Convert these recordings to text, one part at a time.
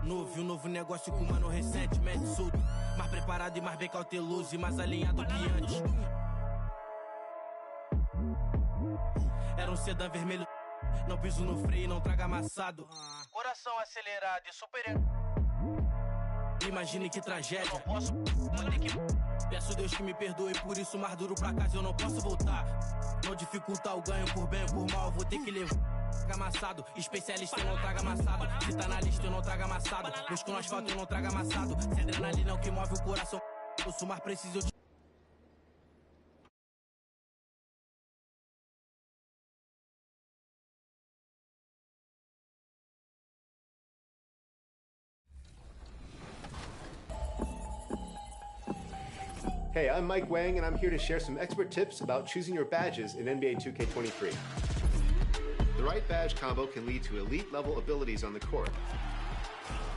Novo negócio com mano recentemente surdo. Mais preparado e mais bem cauteloso e mais alinhado que antes. Era um sedã vermelho. Não piso no freio, não traga amassado. Coração acelerado e super. Imagine que tragédia. Não posso, vou ter que. Peço Deus que me perdoe, por isso mais duro pra casa eu não posso voltar. Não dificultar o ganho por bem ou por mal, vou ter que levar. Traga amassado, especialista eu não traga amassado. Se tá na lista eu não traga amassado. Busco no asfalto eu não traga amassado. Se adrenalina é o que move o coração. Eu sou mais preciso, eu te... Hey, I'm Mike Wang, and I'm here to share some expert tips about choosing your badges in NBA 2K23. The right badge combo can lead to elite-level abilities on the court.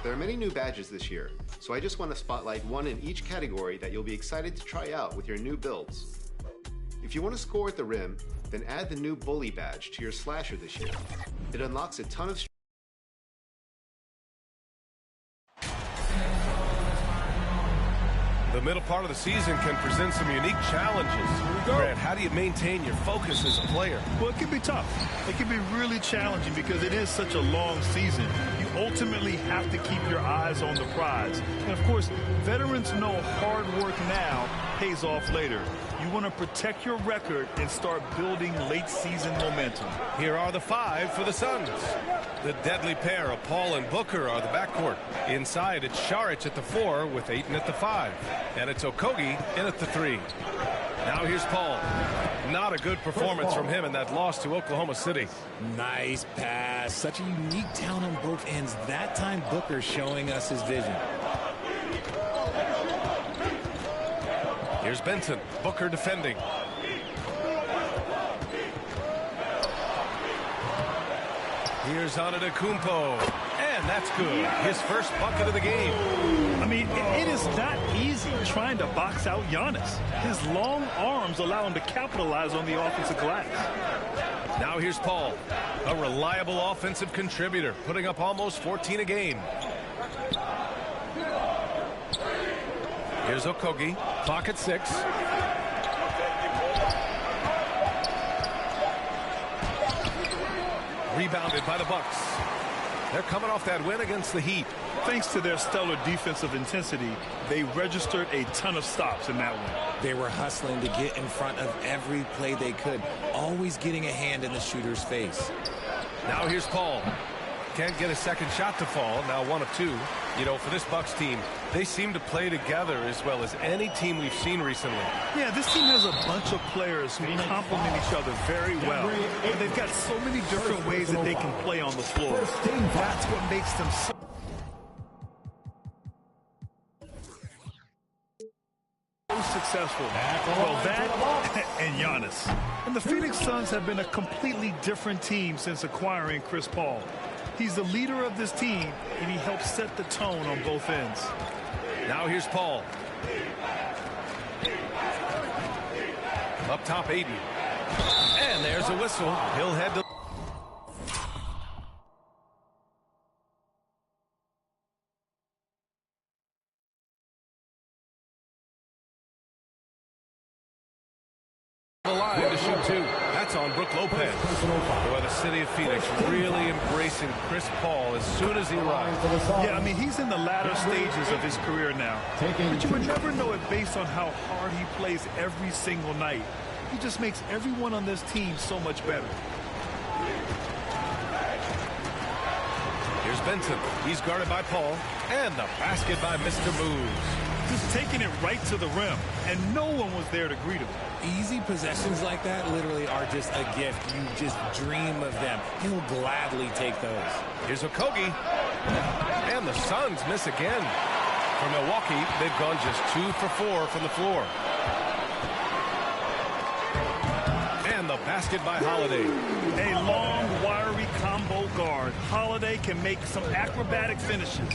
There are many new badges this year, so I just want to spotlight one in each category that you'll be excited to try out with your new builds. If you want to score at the rim, then add the new Bully badge to your slasher this year. It unlocks a ton of The middle part of the season can present some unique challenges. Grant, how do you maintain your focus as a player? Well, it can be tough. It can be really challenging because it is such a long season. You ultimately have to keep your eyes on the prize. And, of course, veterans know hard work now pays off later. You want to protect your record and start building late-season momentum. Here are the five for the Suns. The deadly pair of Paul and Booker are the backcourt. Inside, it's Šarić at the 4 with Ayton at the 5. And it's Okogie in at the 3. Now here's Paul. Not a good performance from him in that loss to Oklahoma City. Nice pass. Such a unique talent on both ends. That time, Booker showing us his vision. Here's Benson. Booker defending. Here's Antetokounmpo. And that's good. His first bucket of the game. I mean, it is not easy trying to box out Giannis. His long arms allow him to capitalize on the offensive glass. Now here's Paul, a reliable offensive contributor, putting up almost 14 a game. Here's Okogie, clock at 6. Rebounded by the Bucks. They're coming off that win against the Heat. Thanks to their stellar defensive intensity, they registered a ton of stops in that one. They were hustling to get in front of every play they could, always getting a hand in the shooter's face. Now here's Paul. Can't get a second shot to fall. Now 1 of 2. You know, for this Bucks team, they seem to play together as well as any team we've seen recently. Yeah, this team has a bunch of players who complement each other very well. And they've got so many different ways that they can play on the floor. That's what makes them so successful. Well, that and Giannis. And the Phoenix Suns have been a completely different team since acquiring Chris Paul. He's the leader of this team, and he helps set the tone on both ends. Now here's Paul. Up top, Ayton. And there's a whistle. He'll head to... the line to shoot 2. That's on Brook Lopez. Boy, the city of Phoenix really embracing Chris Paul as soon as he arrived. Yeah, I mean, he's in the latter stages of his career now. But you would never know it based on how hard he plays every single night. He just makes everyone on this team so much better. Here's Benson. He's guarded by Paul. And the basket by Mr. Moves. Just taking it right to the rim, and no one was there to greet him. Easy possessions like that literally are just a gift. You just dream of them. He'll gladly take those. Here's Okogie. And the Suns miss again. For Milwaukee, they've gone just 2 for 4 from the floor. And the basket by Holiday. A long, wiry combo guard. Holiday can make some acrobatic finishes.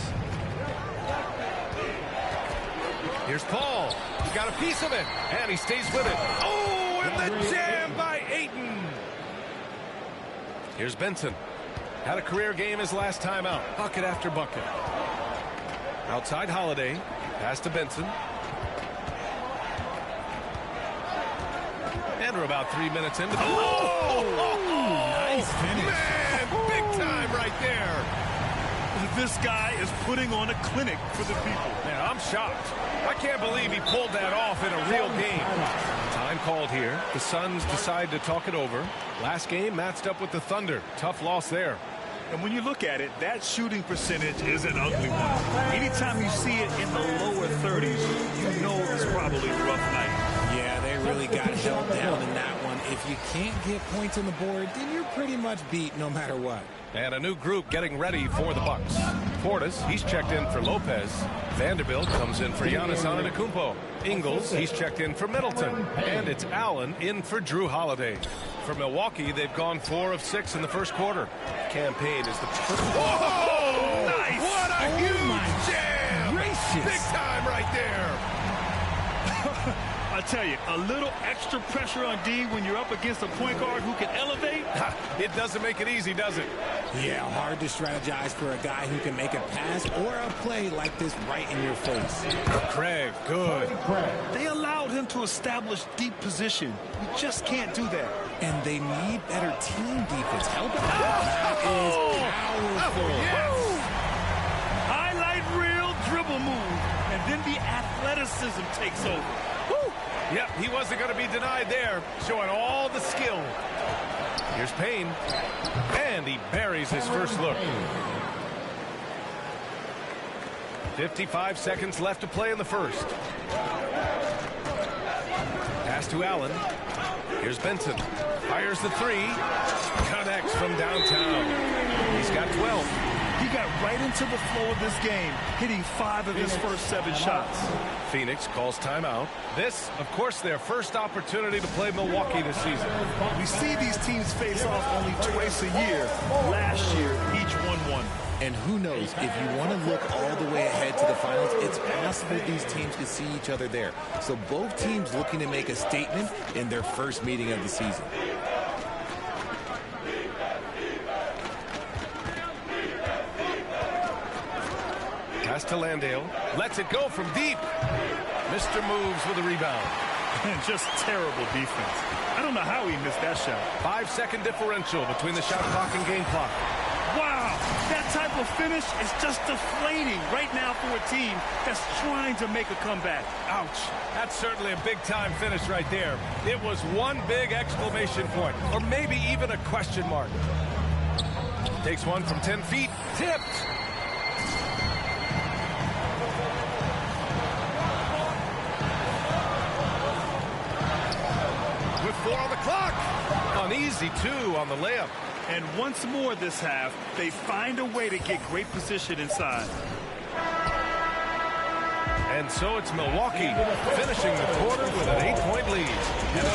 Here's Paul. He's got a piece of it. And he stays with it. Oh, and the jam by Ayton. Here's Benson. Had a career game his last time out. Bucket after bucket. Outside Holiday. Pass to Benson. And we're about 3 minutes into. Nice finish. Man, big time right there. This guy is putting on a clinic for the people. Man, I'm shocked. I can't believe he pulled that off in a real game. Time called here. The Suns decide to talk it over. Last game matched up with the Thunder. Tough loss there. And when you look at it, that shooting percentage is an ugly one. Anytime you see it in the lower 30s, you know it's probably a rough night. Yeah, they really got held down in that one. If you can't get points on the board, then you're pretty much beat no matter what. And a new group getting ready for the Bucks. Portis, he's checked in for Lopez. Vanderbilt comes in for Giannis Antetokounmpo. Ingles, he's checked in for Middleton. And it's Allen in for Drew Holiday. For Milwaukee, they've gone 4 of 6 in the first quarter. Campaign is the first. Whoa! Nice! What a huge jam! Gracious. Big time right there. I tell you, a little extra pressure on D when you're up against a point guard who can elevate. It doesn't make it easy, does it? Yeah, hard to strategize for a guy who can make a pass or a play like this right in your face. Craig, good. They allowed him to establish deep position. You just can't do that. And they need better team defense. Help him out. That is powerful. Yes. Highlight reel dribble move, and then the athleticism takes over. Woo. Yep, he wasn't going to be denied there, showing all the skill. Here's Payne, and he buries his first look. 55 seconds left to play in the first. Pass to Allen. Here's Benson. Fires the three. Connects from downtown. He's got 12. He got right into the flow of this game, hitting 5 of his first 7 shots. Phoenix calls timeout. This, of course, their first opportunity to play Milwaukee this season. We see these teams face off only twice a year. Last year, each won. And who knows, if you want to look all the way ahead to the finals, it's possible these teams could see each other there. So both teams looking to make a statement in their first meeting of the season. Pass to Landale. Lets it go from deep. Mr. Moves with a rebound. And just terrible defense. I don't know how he missed that shot. 5-second differential between the shot clock and game clock. Wow, that type of finish is just deflating right now for a team that's trying to make a comeback. Ouch. That's certainly a big-time finish right there. It was one big exclamation point, or maybe even a question mark. Takes one from 10 feet. Tipped. With 4 on the clock. An easy 2 on the layup. And once more this half, they find a way to get great position inside. And so it's Milwaukee finishing the quarter with an 8-point lead. And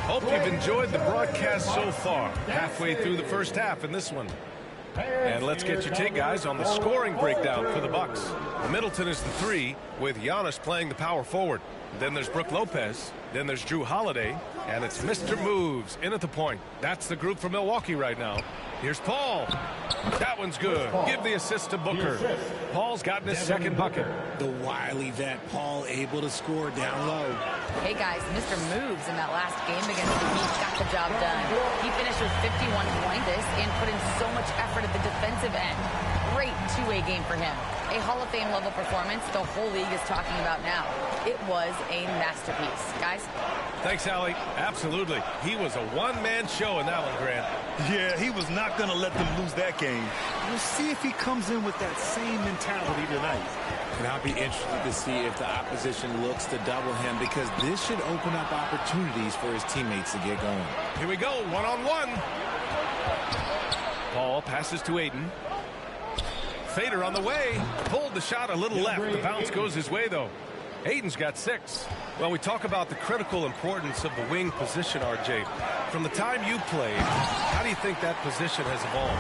hope you've enjoyed the broadcast so far. Halfway through the first half in this one. And let's get your take, guys, on the scoring breakdown for the Bucks. Middleton is the 3, with Giannis playing the power forward. Then there's Brook Lopez. Then there's Drew Holiday. And it's Mr. Moves in at the point. That's the group for Milwaukee right now. Here's Paul. That one's good. Give the assist to Booker. Paul's gotten his second bucket. The wily vet Paul able to score down low. Hey guys, Mr. Moves in that last game against the Heat got the job done. He finished with 51 points and put in so much effort at the defensive end. Great two-way game for him. A Hall of Fame level performance the whole league is talking about now. It was a masterpiece. Guys? Thanks, Allie. Absolutely. He was a one-man show in that one, Grant. Yeah, he was not going to let them lose that game. We'll see if he comes in with that same mentality tonight. And I'll be interested to see if the opposition looks to double him, because this should open up opportunities for his teammates to get going. Here we go, one-on-one. Paul passes to Ayton. Fader on the way. Pulled the shot a little left. The bounce goes his way, though. Ayton's got 6. Well, we talk about the critical importance of the wing position, RJ. From the time you played, how do you think that position has evolved?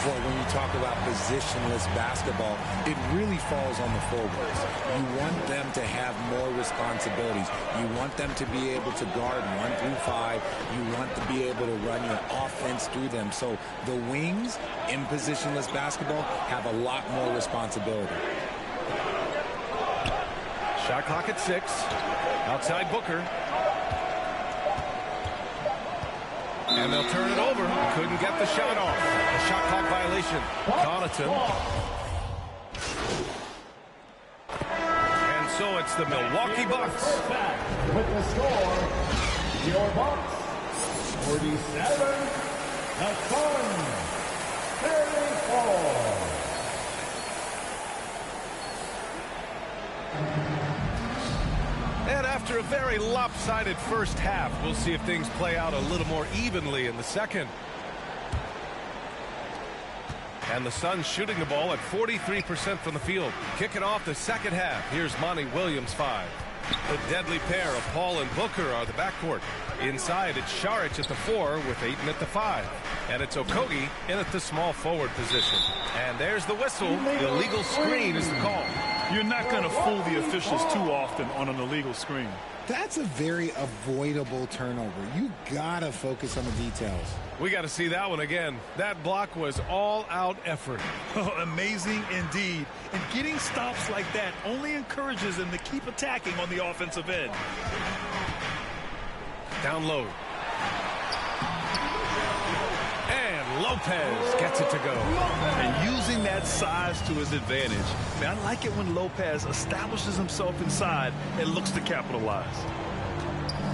Well, when you talk about positionless basketball, it really falls on the forwards. You want them to have more responsibilities. You want them to be able to guard 1 through 5. You want to be able to run your offense through them. So the wings in positionless basketball have a lot more responsibility. Shot clock at 6. Outside Booker. And they'll turn it over. Couldn't get the shot off. A shot clock violation. Connaughton. And so it's the Milwaukee Bucks. With the score, your Bucks 47, the Suns 34. And after a very lopsided first half, we'll see if things play out a little more evenly in the second. And the Suns shooting the ball at 43% from the field. Kicking off the second half. Here's Monty Williams, 5. The deadly pair of Paul and Booker are the backcourt. Inside, it's Šarić at the 4 with Ayton at the 5. And it's Okogie in at the small forward position. And there's the whistle. The illegal screen is the call. You're not going to fool the officials too often on an illegal screen. That's a very avoidable turnover. You gotta focus on the details. We got to see that one again. That block was all-out effort. Oh, amazing indeed. And getting stops like that only encourages them to keep attacking on the offensive end. Down low. And Lopez gets it to go. And using that size to his advantage. Man, I like it when Lopez establishes himself inside and looks to capitalize.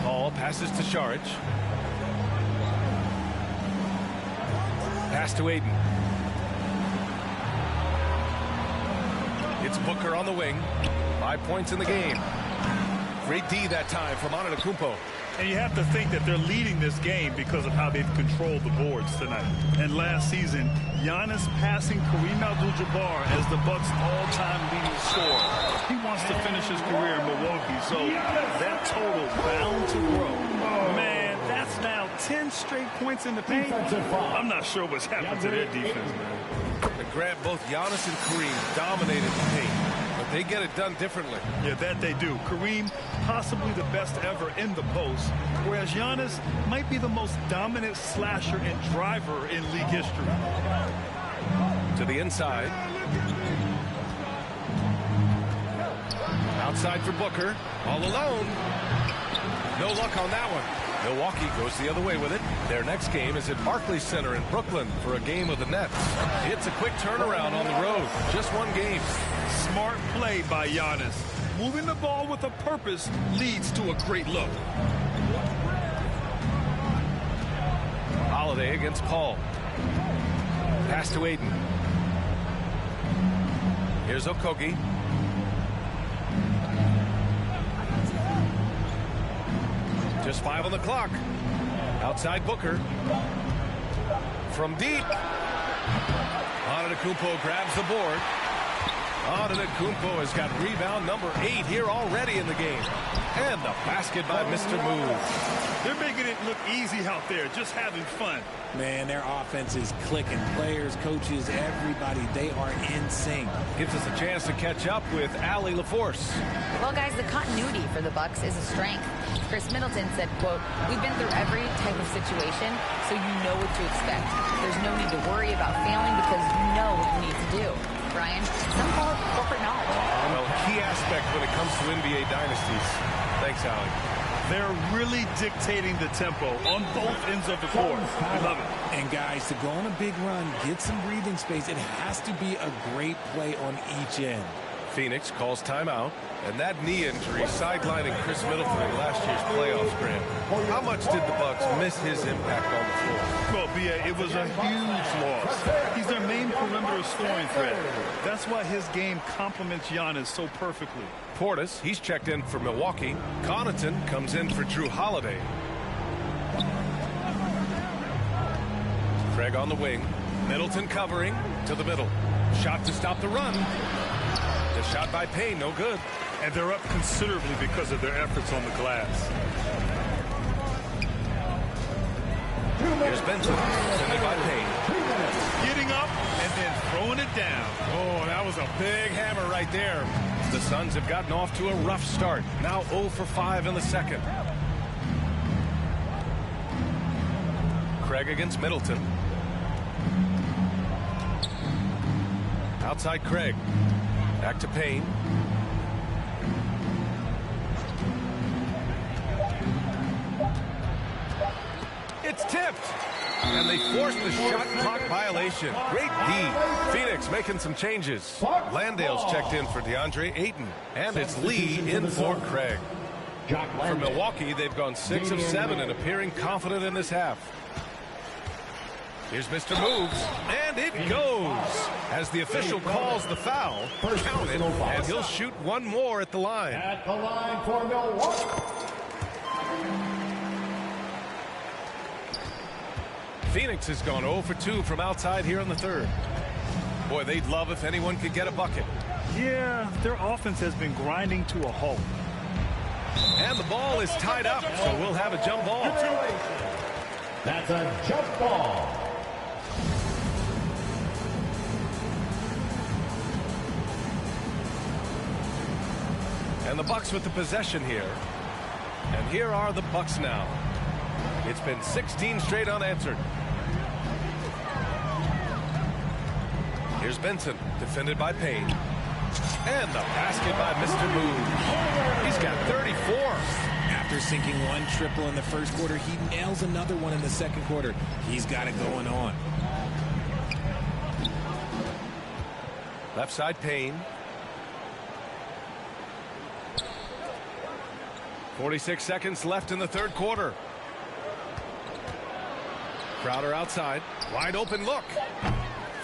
Paul passes to Šarić. Pass to Ayton. It's Booker on the wing. 5 points in the game. Great D that time from Antetokounmpo. And you have to think that they're leading this game because of how they've controlled the boards tonight. And last season, Giannis passing Kareem Abdul-Jabbar as the Bucks' all-time leading scorer. He wants to finish his career in Milwaukee, so that total bound to grow. Man, that's now 10 straight points in the paint. I'm not sure what's happened to their defense, man. And Grant, both Giannis and Kareem dominated the paint. But they get it done differently. Yeah, that they do. Kareem, possibly the best ever in the post, whereas Giannis might be the most dominant slasher and driver in league history. To the inside. Outside for Booker. All alone. No luck on that one. Milwaukee goes the other way with it. Their next game is at Barclays Center in Brooklyn for a game of the Nets. It's a quick turnaround on the road. Just one game. Smart play by Giannis. Moving the ball with a purpose leads to a great look. Holiday against Paul. Pass to Ayton. Here's Okogie. Just 5 on the clock. Outside Booker. From deep. Antetokounmpo grabs the board. Antetokounmpo has got rebound number 8 here already in the game. And the basket by Mr. Move. They're making it look easy out there, just having fun. Man, their offense is clicking. Players, coaches, everybody, they are in sync. Gives us a chance to catch up with Allie LaForce. Well, guys, the continuity for the Bucks is a strength. Chris Middleton said, quote, "We've been through every type of situation, so you know what to expect. There's no need to worry about failing because you know what you need to do." Brian, some call it corporate knowledge. Well, key aspect when it comes to NBA dynasties. Thanks, Allie. They're really dictating the tempo on both ends of the court. We love it. And guys, to go on a big run, get some breathing space, it has to be a great play on each end. Phoenix calls timeout, and that knee injury sidelining Chris Middleton in last year's playoffs, Grant. How much did the Bucks miss his impact on the floor? Well, B.A., it was a huge loss. He's their main perimeter scoring threat. That's why his game complements Giannis so perfectly. Portis, he's checked in for Milwaukee. Connaughton comes in for Drew Holiday. Craig on the wing. Middleton covering to the middle. Shot to stop the run. The shot by Payne, no good. And they're up considerably because of their efforts on the glass. Here's Benson, defended by Payne. Getting up and then throwing it down. Oh, that was a big hammer right there. The Suns have gotten off to a rough start. Now 0 for 5 in the second. Craig against Middleton. Outside Craig. Back to Payne. It's tipped. And they forced the shot clock violation. Great D. Phoenix making some changes. Landale's checked in for DeAndre Ayton. And it's Lee in for Craig. For Milwaukee, they've gone 6 of 7 and appearing confident in this half. Here's Mr. Moves, and it goes. As the official calls the foul, count it, and he'll shoot one more at the line. At the line for Milwaukee. Phoenix has gone 0 for 2 from outside here in the third. Boy, they'd love if anyone could get a bucket. Yeah, their offense has been grinding to a halt. And the ball is tied up, so we'll have a jump ball. That's a jump ball. And the Bucks with the possession here. And here are the Bucks now. It's been 16 straight unanswered. Here's Benson, defended by Payne. And the basket by Mr. Moves. He's got 34. After sinking one triple in the first quarter, he nails another one in the second quarter. He's got it going on. Left side Payne. 46 seconds left in the third quarter. Crowder outside. Wide open look.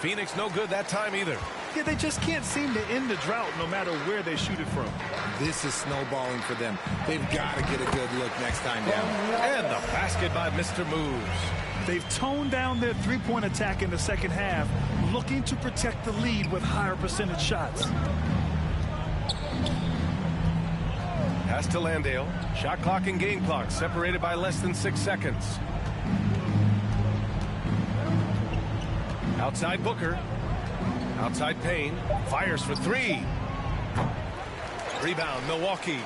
Phoenix no good that time either. Yeah, they just can't seem to end the drought no matter where they shoot it from. This is snowballing for them. They've got to get a good look next time down. And the basket by Mr. Moves. They've toned down their three-point attack in the second half, looking to protect the lead with higher percentage shots. Pass to Landale. Shot clock and game clock separated by less than 6 seconds. Outside Booker. Outside Payne. Fires for 3. Rebound Milwaukee.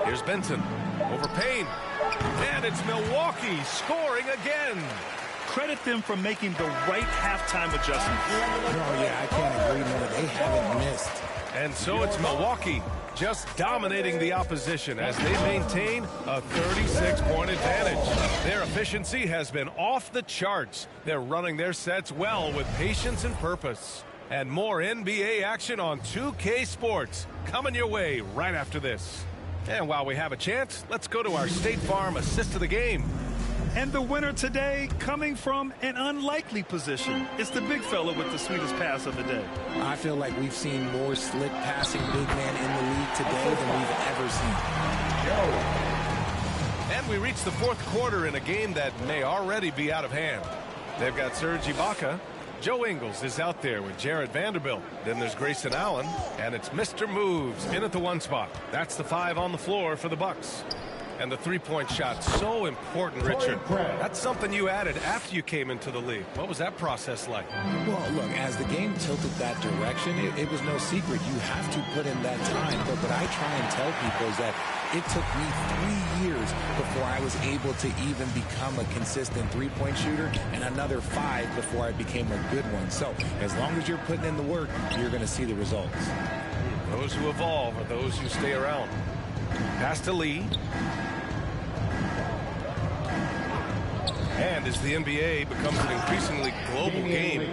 Here's Benson. Over Payne. And it's Milwaukee scoring again. Credit them for making the right halftime adjustments. Oh, yeah, I can't agree more. They haven't missed. And so it's Milwaukee just dominating the opposition as they maintain a 36-point advantage. Their efficiency has been off the charts. They're running their sets well with patience and purpose. And more NBA action on 2K Sports coming your way right after this. And while we have a chance, let's go to our State Farm assist of the game. And the winner today coming from an unlikely position. It's the big fella with the sweetest pass of the day. I feel like we've seen more slick passing big man in the league today than we've ever seen. And we reach the fourth quarter in a game that may already be out of hand. They've got Serge Ibaka. Joe Ingles is out there with Jared Vanderbilt. Then there's Grayson Allen. And it's Mr. Moves in at the 1 spot. That's the 5 on the floor for the Bucks. And the three-point shot, so important, Richard. That's something you added after you came into the league. What was that process like? Well, look, as the game tilted that direction, it was no secret. You have to put in that time. But what I try and tell people is that it took me 3 years before I was able to even become a consistent three-point shooter, and another 5 before I became a good one. So as long as you're putting in the work, you're going to see the results. Those who evolve are those who stay around. Pass to Lee. And as the NBA becomes an increasingly global game,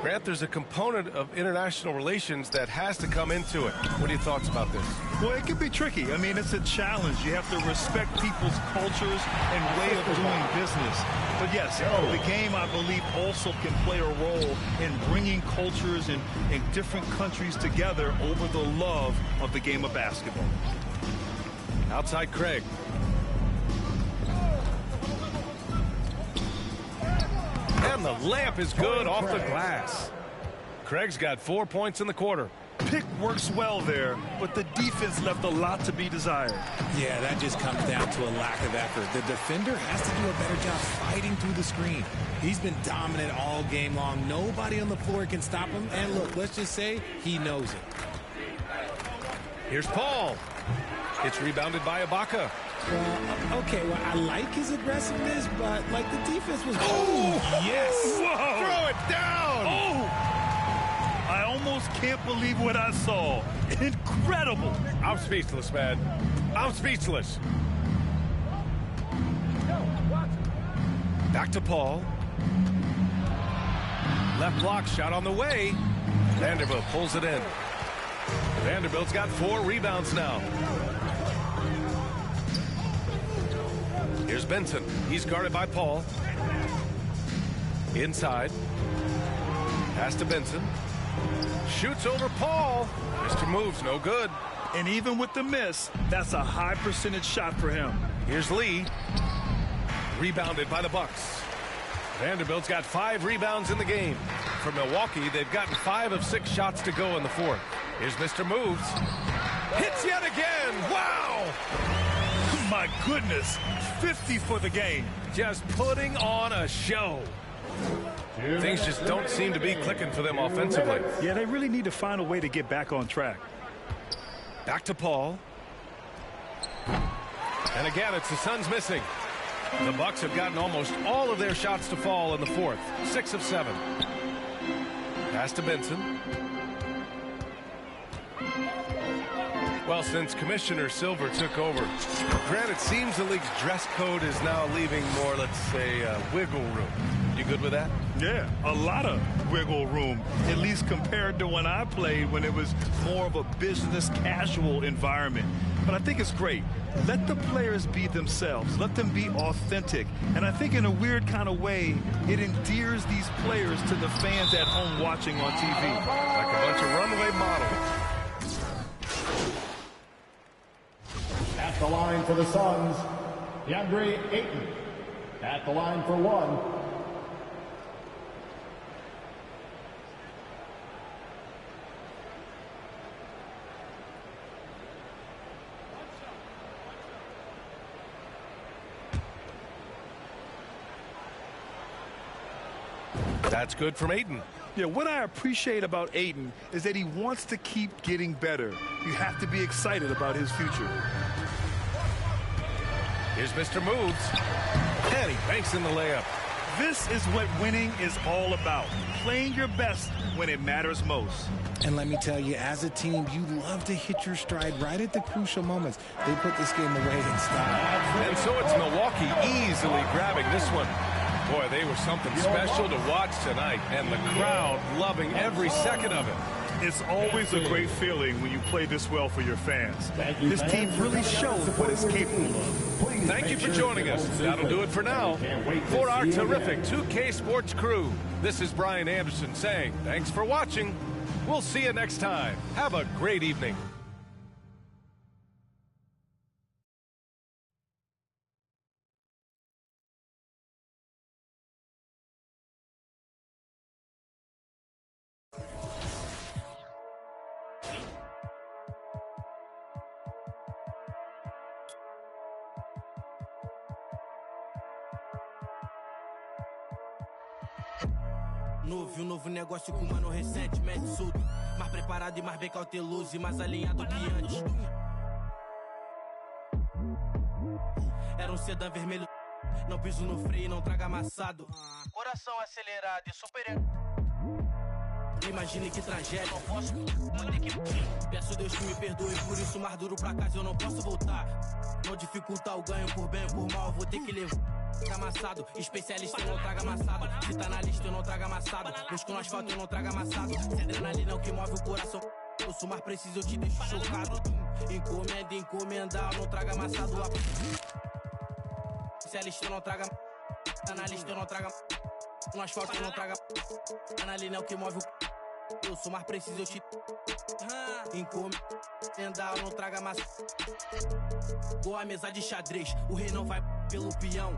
Grant, there's a component of international relations that has to come into it. What are your thoughts about this? Well, it can be tricky. I mean, it's a challenge. You have to respect people's cultures and way of doing business. But yes, the game, I believe, also can play a role in bringing cultures in different countries together over the love of the game of basketball. Outside Craig. And the layup is good off the glass. Craig's got 4 points in the quarter. Pick works well there, but the defense left a lot to be desired. Yeah, that just comes down to a lack of effort. The defender has to do a better job fighting through the screen. He's been dominant all game long. Nobody on the floor can stop him. And look, let's just say he knows it. Here's Paul. It's rebounded by Ibaka. Well, okay, well, I like his aggressiveness, but, like, the defense was... Oh, yes! Whoa! Throw it down! Oh! I almost can't believe what I saw. Incredible! I'm speechless, man. I'm speechless. Back to Paul. Left block shot on the way. Vanderbilt pulls it in. Vanderbilt's got 4 rebounds now. Here's Benson. He's guarded by Paul. Inside. Pass to Benson. Shoots over Paul. Mr. Moves, no good. And even with the miss, that's a high percentage shot for him. Here's Lee. Rebounded by the Bucks. Vanderbilt's got 5 rebounds in the game. For Milwaukee, they've gotten 5 of 6 shots to go in the fourth. Here's Mr. Moves. Hits yet again. Wow! My goodness, 50 for the game. Just putting on a show. Things just don't seem to be clicking for them offensively. Yeah, they really need to find a way to get back on track. Back to Paul. And again, it's the Suns missing. The Bucks have gotten almost all of their shots to fall in the fourth. 6 of 7. Pass to Benson. Well, since Commissioner Silver took over, Grant, it seems the league's dress code is now leaving more, let's say, wiggle room. You good with that? Yeah, a lot of wiggle room, at least compared to when I played, when it was more of a business casual environment. But I think it's great. Let the players be themselves. Let them be authentic. And I think in a weird kind of way, it endears these players to the fans at home watching on TV. Like a bunch of runway models. At the line for the Suns, DeAndre Ayton. At the line for 1. That's good from Ayton. Yeah, what I appreciate about Ayton is that he wants to keep getting better. You have to be excited about his future. Here's Mr. Moves. And he banks in the layup. This is what winning is all about. Playing your best when it matters most. And let me tell you, as a team, you love to hit your stride right at the crucial moments. They put this game away in style. And so it's Milwaukee easily grabbing this one. Boy, they were something special to watch tonight, and the crowd loving every second of it. It's always a great feeling when you play this well for your fans. This team really shows what it's capable of. Thank you for joining us. That'll do it for now. For our terrific 2K Sports crew, this is Brian Anderson saying thanks for watching. We'll see you next time. Have a great evening. Novo negócio com mano recentemente surdo. Mais preparado e mais bem cauteloso e mais alinhado que antes. Era sedã vermelho, não piso no freio, não traga amassado. Coração acelerado e super... Imagine que tragédia, não posso. Peço Deus que me perdoe, por isso mais duro pra casa eu não posso voltar. Não dificultar o ganho por bem ou por mal, vou ter que levar. Amassado, especialista eu não traga amassado. Se tá na lista eu não trago amassado. Busco no asfalto eu não trago amassado. Se adrenalina é o que move o coração. Eu sou mais preciso, eu te deixo chocado. Encomenda, encomendar, eu não trago amassado. Especialista eu não trago. Tá na lista eu não trago. No asfalto eu não trago. Adrenalina é o que move o. Eu sou mais preciso, eu te encomendar, eu não trago amassado. Boa mesa de xadrez, o rei não vai. pelo peão.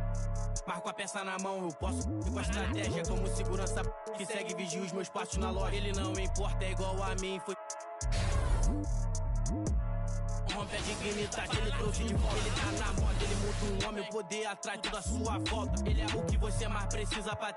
Marco a peça na mão, eu posso ir com a estratégia como segurança que segue vigia os meus passos na loja. Ele não importa, é igual a mim, foi... Rompe a dignidade, ele trouxe de volta. Ele tá na moda, ele muda um homem, o poder atrai toda a sua volta. Ele é o que você mais precisa pra...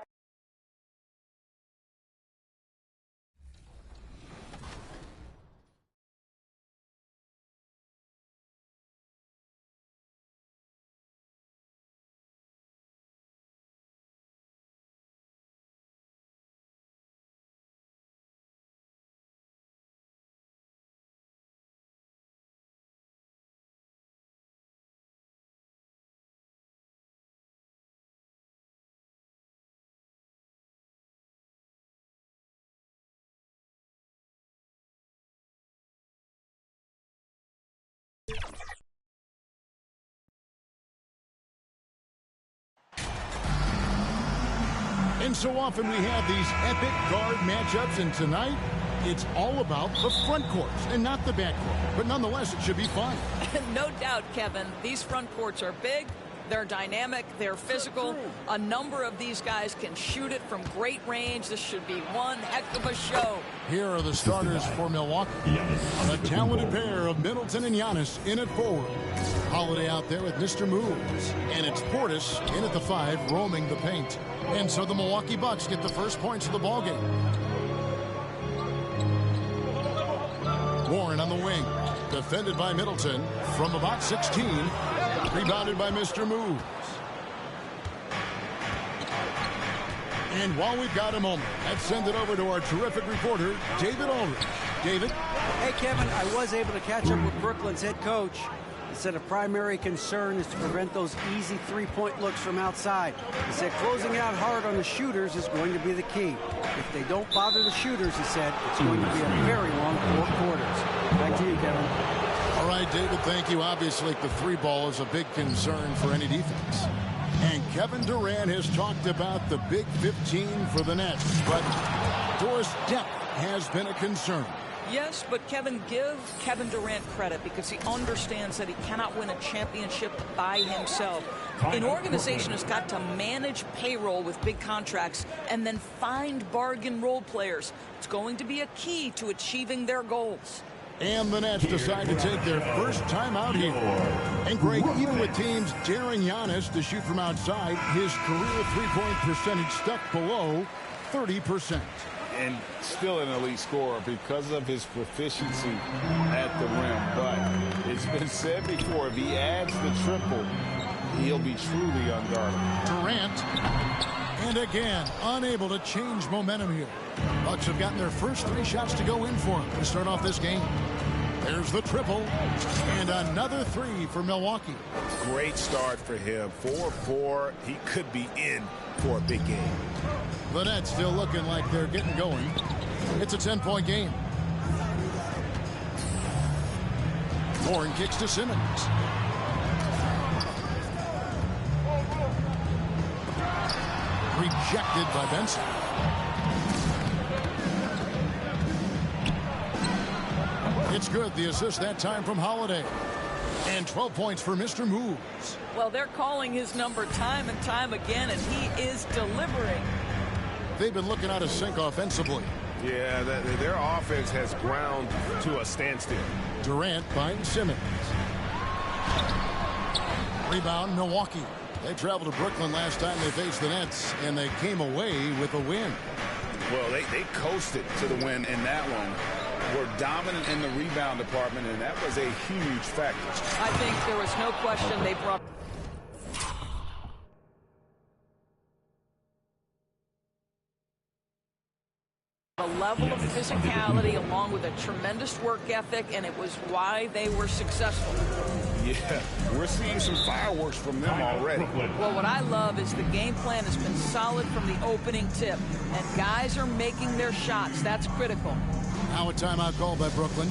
And so often we have these epic guard matchups, and tonight it's all about the front courts and not the back court. But nonetheless, it should be fun. No doubt, Kevin. These front courts are big, they're dynamic, they're physical. A number of these guys can shoot it from great range. This should be one heck of a show. Here are the starters for Milwaukee. A talented pair of Middleton and Giannis in at forward. Holiday out there with Mr. Moves. And it's Portis in at the 5, roaming the paint. And so the Milwaukee Bucks get the first points of the ballgame. Warren on the wing. Defended by Middleton from about 16. Rebounded by Mr. Moves. And while we've got a moment, let's send it over to our terrific reporter, David Aldridge. David? Hey, Kevin, I was able to catch up with Brooklyn's head coach. He said a primary concern is to prevent those easy three-point looks from outside. He said closing out hard on the shooters is going to be the key. If they don't bother the shooters, he said, it's going to be a very long 4 quarters. Back to you, Kevin. All right, David, thank you. Obviously, the 3 ball is a big concern for any defense. And Kevin Durant has talked about the big 15 for the Nets, but Doris' depth has been a concern. Yes, but Kevin, give Kevin Durant credit because he understands that he cannot win a championship by himself. An organization has got to manage payroll with big contracts and then find bargain role players. It's going to be a key to achieving their goals. And the Nets decide to take their first time out here. And Greg, even with teams daring Giannis to shoot from outside, his career three-point percentage stuck below 30%. And still an elite scorer because of his proficiency at the rim. But it's been said before, if he adds the triple, he'll be truly unguardable. Durant, and again, unable to change momentum here. Bucks have gotten their first 3 shots to go in for him to start off this game. There's the triple, and another 3 for Milwaukee. Great start for him. 4-4. He could be in for a big game. The Nets still looking like they're getting going. It's a 10-point game. Warren kicks to Simmons. Rejected by Benson. It's good. The assist that time from Holiday. And 12 points for Mr. Moves. Well, they're calling his number time and time again, and he is delivering. They've been looking out of sync offensively. Yeah, their offense has ground to a standstill. Durant finds Simmons. Rebound, Milwaukee. They traveled to Brooklyn last time they faced the Nets, and they came away with a win. Well, they coasted to the win in that one. Were dominant in the rebound department, and that was a huge factor. I think there was no question they brought a level of physicality along with a tremendous work ethic, and it was why they were successful. Yeah, we're seeing some fireworks from them already. Well, what I love is the game plan has been solid from the opening tip, and guys are making their shots. That's critical. Now a timeout called by Brooklyn.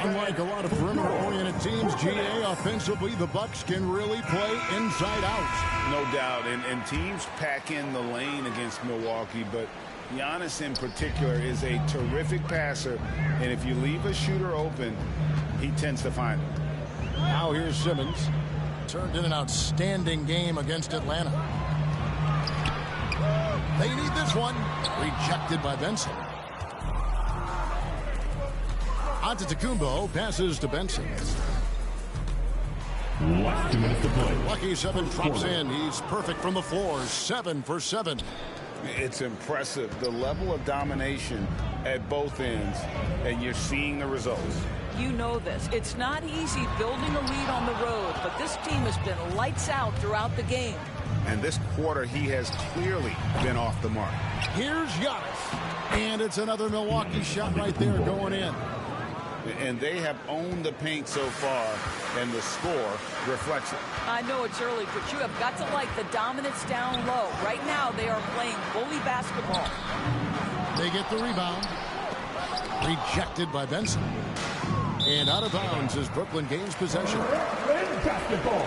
Unlike a lot of perimeter-oriented teams, GA, offensively, the Bucks can really play inside out. No doubt, and teams pack in the lane against Milwaukee, but Giannis in particular is a terrific passer, and if you leave a shooter open, he tends to find it. Now here's Simmons. turned in an outstanding game against Atlanta. They need this one. Rejected by Benson. Antetokounmpo passes to Benson. Last 2 minutes to play. Lucky 7 drops in. He's perfect from the floor. 7 for 7. It's impressive, the level of domination at both ends, and you're seeing the results. You know this. It's not easy building a lead on the road, but this team has been lights out throughout the game. And this quarter, he has clearly been off the mark. Here's Giannis. And it's another Milwaukee shot right there going in. And they have owned the paint so far, and the score reflects it. I know it's early, but you have got to like the dominance down low. Right now, they are playing bully basketball. They get the rebound. Rejected by Benson. And out of bounds as Brooklyn gains possession. Basketball.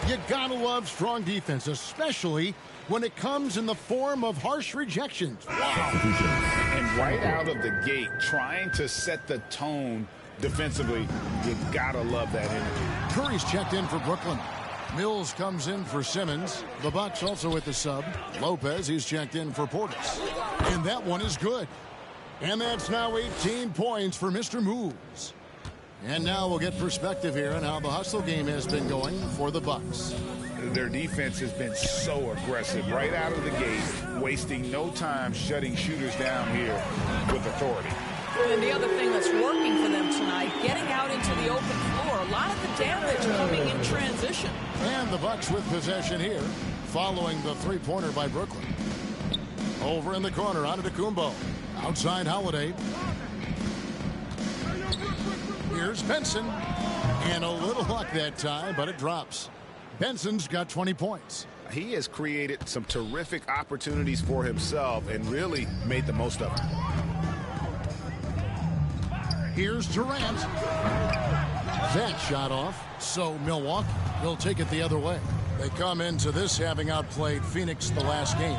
You gotta love strong defense, especially when it comes in the form of harsh rejections. Wow. And right out of the gate, trying to set the tone defensively, you gotta love that energy. Curry's checked in for Brooklyn. Mills comes in for Simmons. The Bucks also with the sub. Lopez, he's checked in for Portis. And that one is good. And that's now 18 points for Mr. Moves. And now we'll get perspective here on how the hustle game has been going for the Bucks. Their defense has been so aggressive right out of the gate, wasting no time shutting shooters down here with authority. And the other thing that's working for them tonight, getting out into the open floor. A lot of the damage coming in transition. And the Bucks with possession here, following the three-pointer by Brooklyn. Over in the corner, Antetokounmpo. Outside Holiday. Here's Benson. And a little luck that time, but it drops. Benson's got 20 points. He has created some terrific opportunities for himself and really made the most of it. Here's Durant. That shot off, so Milwaukee will take it the other way. They come into this having outplayed Phoenix the last game.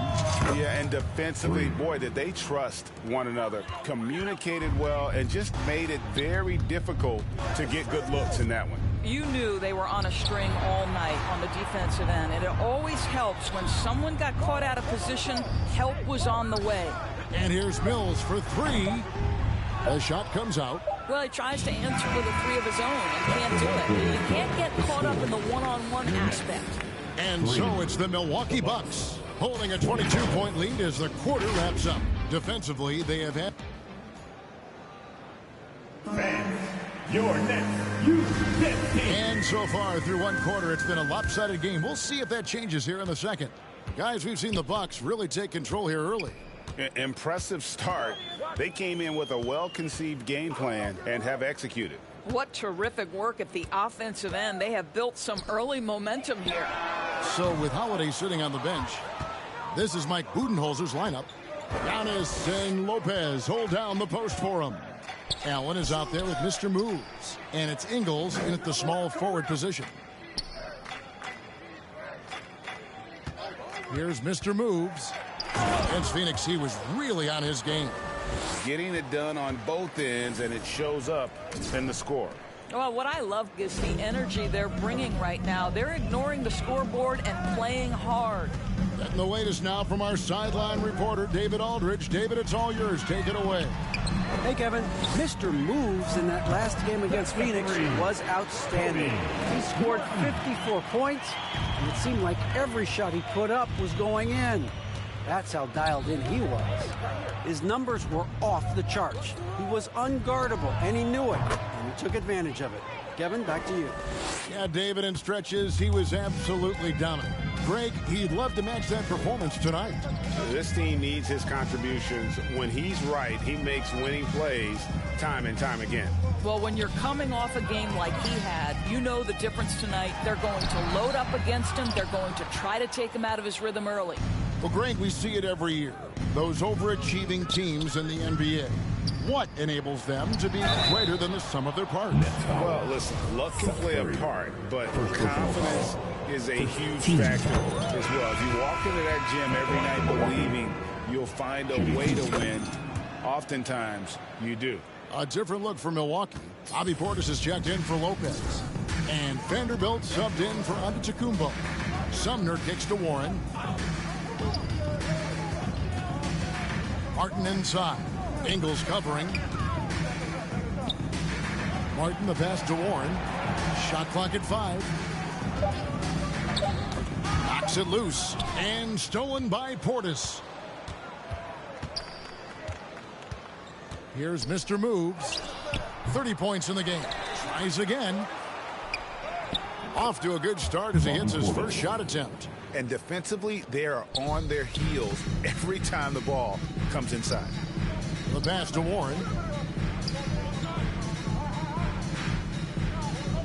Yeah, and defensively, boy, did they trust one another. Communicated well and just made it very difficult to get good looks in that one. You knew they were on a string all night on the defensive end, and it always helps when someone got caught out of position, help was on the way. And here's Mills for three. The shot comes out. Well, he tries to answer with a three of his own and can't do it. You can't get caught up in the one-on-one aspect. And so it's the Milwaukee Bucks holding a 22-point lead as the quarter wraps up. Defensively, they have had... Fans, your next U15. And so far through one quarter, it's been a lopsided game. We'll see if that changes here in the second. Guys, we've seen the Bucks really take control here early. Impressive start. They came in with a well-conceived game plan and have executed. What terrific work at the offensive end. They have built some early momentum here. So with Holiday sitting on the bench, this is Mike Budenholzer's lineup. Giannis and Lopez hold down the post for him. Allen is out there with Mr. Moves. And it's Ingles in at the small forward position. Here's Mr. Moves. Against Phoenix, he was really on his game. Getting it done on both ends, and it shows up in the score. Well, what I love is the energy they're bringing right now. They're ignoring the scoreboard and playing hard. Getting the latest now from our sideline reporter, David Aldridge. David, it's all yours. Take it away. Hey, Kevin. Mr. Moves in that last game against Phoenix was outstanding. He scored 54 points, and it seemed like every shot he put up was going in. That's how dialed in he was. His numbers were off the charts. He was unguardable, and he knew it, and he took advantage of it. Kevin, back to you. Yeah, David, in stretches, he was absolutely dominant. Greg, he'd love to match that performance tonight. This team needs his contributions. When he's right, he makes winning plays time and time again. Well, when you're coming off a game like he had, you know the difference tonight. They're going to load up against him. They're going to try to take him out of his rhythm early. Well, Greg, we see it every year. Those overachieving teams in the NBA. What enables them to be greater than the sum of their parts? Well, listen, luck can play a part, but confidence is a huge factor as well. If you walk into that gym every night believing you'll find a way to win, oftentimes you do. A different look for Milwaukee. Bobby Portis is checked in for Lopez. And Vanderbilt subbed in for Antetokounmpo. Sumner kicks to Warren. Martin inside. Ingles covering. Martin the pass to Warren. Shot clock at 5. Knocks it loose. And stolen by Portis. Here's Mr. Moves. 30 points in the game. Tries again. Off to a good start as he hits his first shot attempt. And defensively, they are on their heels every time the ball comes inside. The pass to Warren.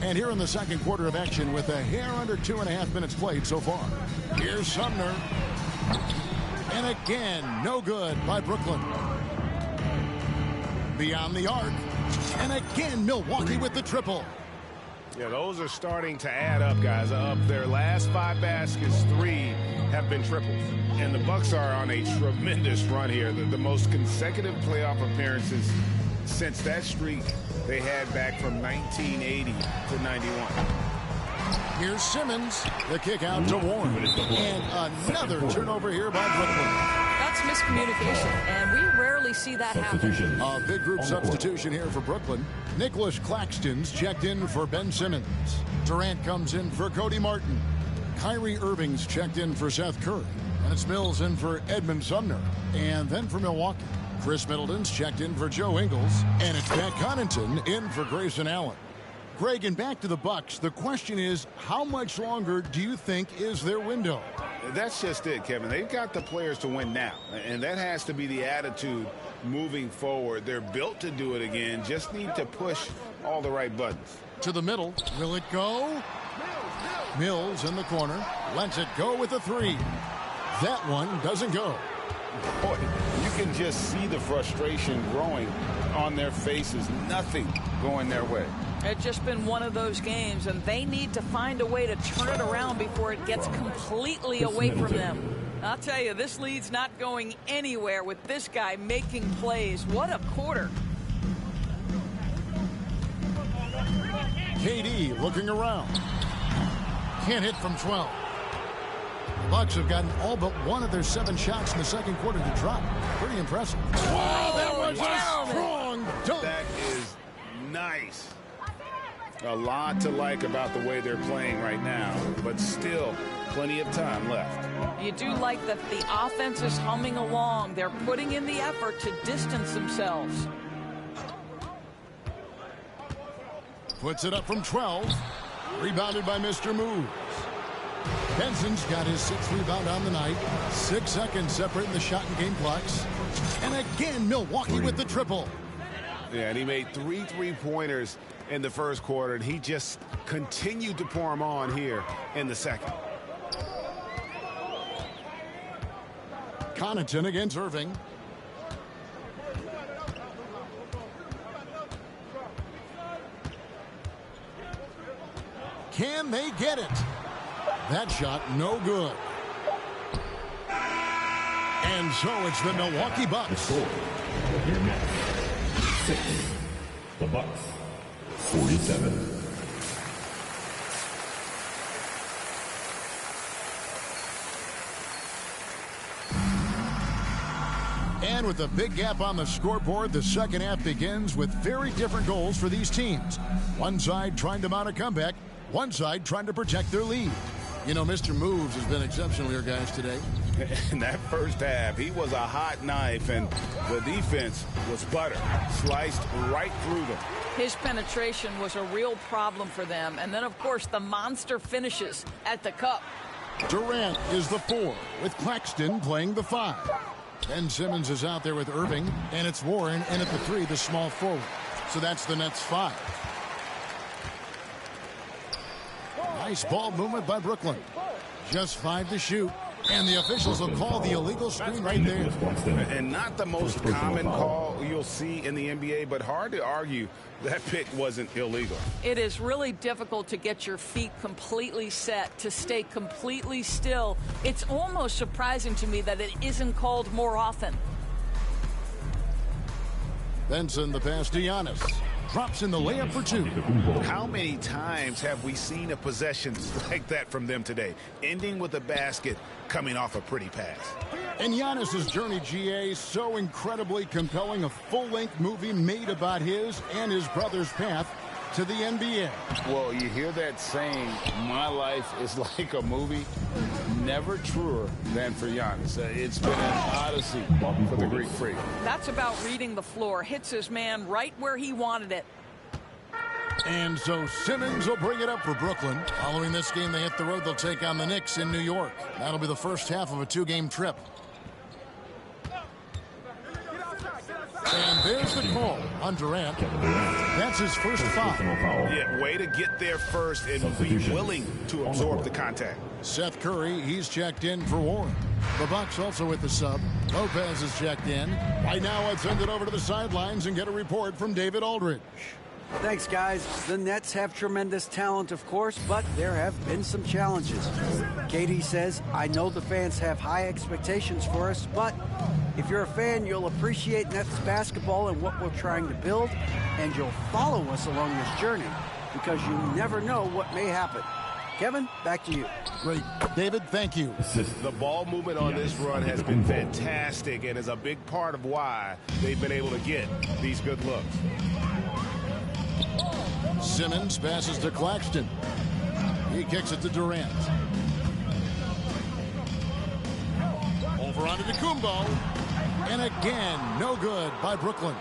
And here in the second quarter of action with a hair under 2.5 minutes played so far. Here's Sumner. And again, no good by Brooklyn. Beyond the arc. And again, Milwaukee with the triple. Yeah, those are starting to add up, guys. Of their last 5 baskets, 3 have been triples. And the Bucks are on a tremendous run here. The most consecutive playoff appearances since that streak they had back from 1980 to 91. Here's Simmons. The kick out to Warren. And another turnover here by Brooklyn. That's miscommunication, and we rarely see that happen. A big group substitution here for Brooklyn. Nicholas Claxton's checked in for Ben Simmons. Durant comes in for Cody Martin. Kyrie Irving's checked in for Seth Curry. And it's Mills in for Edmund Sumner. And then for Milwaukee, Chris Middleton's checked in for Joe Ingles. And it's Pat Connaughton in for Grayson Allen. Greg, and back to the Bucks. The question is, how much longer do you think is their window? That's just it, Kevin. They've got the players to win now, and that has to be the attitude moving forward. They're built to do it again, just need to push all the right buttons. To the middle. Will it go? Mills in the corner. Lets it go with a 3. That one doesn't go. Boy, you can just see the frustration growing on their faces. Nothing going their way. It's just been one of those games, and they need to find a way to turn it around before it gets completely away from them. I'll tell you, this lead's not going anywhere with this guy making plays. What a quarter. KD looking around. Can't hit from 12. The Bucks have gotten all but one of their 7 shots in the second quarter to drop. Pretty impressive. Wow, that was a strong dunk. That is nice. A lot to like about the way they're playing right now, but still plenty of time left. You do like that the offense is humming along. They're putting in the effort to distance themselves. Puts it up from 12. Rebounded by Mr. Moves. Benson's got his 6th rebound on the night. 6 seconds separating the shot and game clocks. And again, Milwaukee with the triple. Yeah, and he made 3 3-pointers in the first quarter, and he just continued to pour them on here in the second. Connaughton against Irving. Can they get it? That shot no good. And so it's the Milwaukee Bucks. The score, your next 6. The Bucks, 47. And with a big gap on the scoreboard, the second half begins with very different goals for these teams. One side trying to mount a comeback, one side trying to protect their lead. You know, Mr. Moves has been exceptional here, guys, today. In that first half, he was a hot knife, and the defense was butter, sliced right through them. His penetration was a real problem for them. And then, of course, the monster finishes at the cup. Durant is the 4, with Claxton playing the 5. Ben Simmons is out there with Irving, and it's Warren in at the 3, the small forward. So that's the Nets' 5. Nice ball movement by Brooklyn. Just 5 to shoot. And the officials will call the illegal screen right there. And not the most common call you'll see in the NBA, but hard to argue that pick wasn't illegal. It is really difficult to get your feet completely set, to stay completely still. It's almost surprising to me that it isn't called more often. Benson the pass to Giannis. drops in the layup for two. How many times have we seen a possession like that from them today? Ending with a basket, coming off a pretty pass. And Giannis's journey, GA, so incredibly compelling. A full-length movie made about his and his brother's path to the NBA. Well, you hear that saying, my life is like a movie. Never truer than for Giannis. It's been an odyssey for the Greek Freak. That's about reading the floor. Hits his man right where he wanted it. And so Simmons will bring it up for Brooklyn. Following this game, they hit the road. They'll take on the Knicks in New York. That'll be the first half of a two-game trip. And there's the call on Durant. That's his first foul. Yeah, way to get there first and be willing to absorb the contact. Seth Curry, he's checked in for Warren. The Bucks also with the sub. Lopez is checked in. Right now, let's send it over to the sidelines and get a report from David Aldridge. Thanks, guys. The Nets have tremendous talent, of course, but there have been some challenges. KD says, I know the fans have high expectations for us, but if you're a fan, you'll appreciate Nets basketball and what we're trying to build, and you'll follow us along this journey because you never know what may happen. Kevin, back to you. Great. David, thank you. The ball movement on this run has been fantastic and is a big part of why they've been able to get these good looks. Simmons passes to Claxton. He kicks it to Durant. Over onto Kumbo. And again, no good by Brooklyn.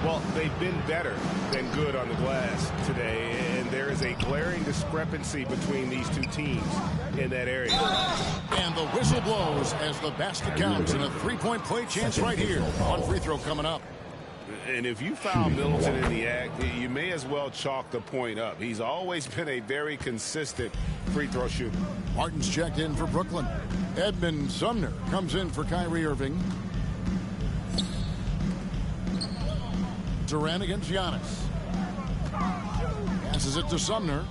Well, they've been better than good on the glass today, and there is a glaring discrepancy between these two teams in that area. And the whistle blows as the basket counts, and a three-point play chance right here. One free throw coming up. And if you foul Middleton in the act, you may as well chalk the point up. He's always been a very consistent free throw shooter. Martin's checked in for Brooklyn. Edmund Sumner comes in for Kyrie Irving. Durant against Giannis. Passes it to Sumner.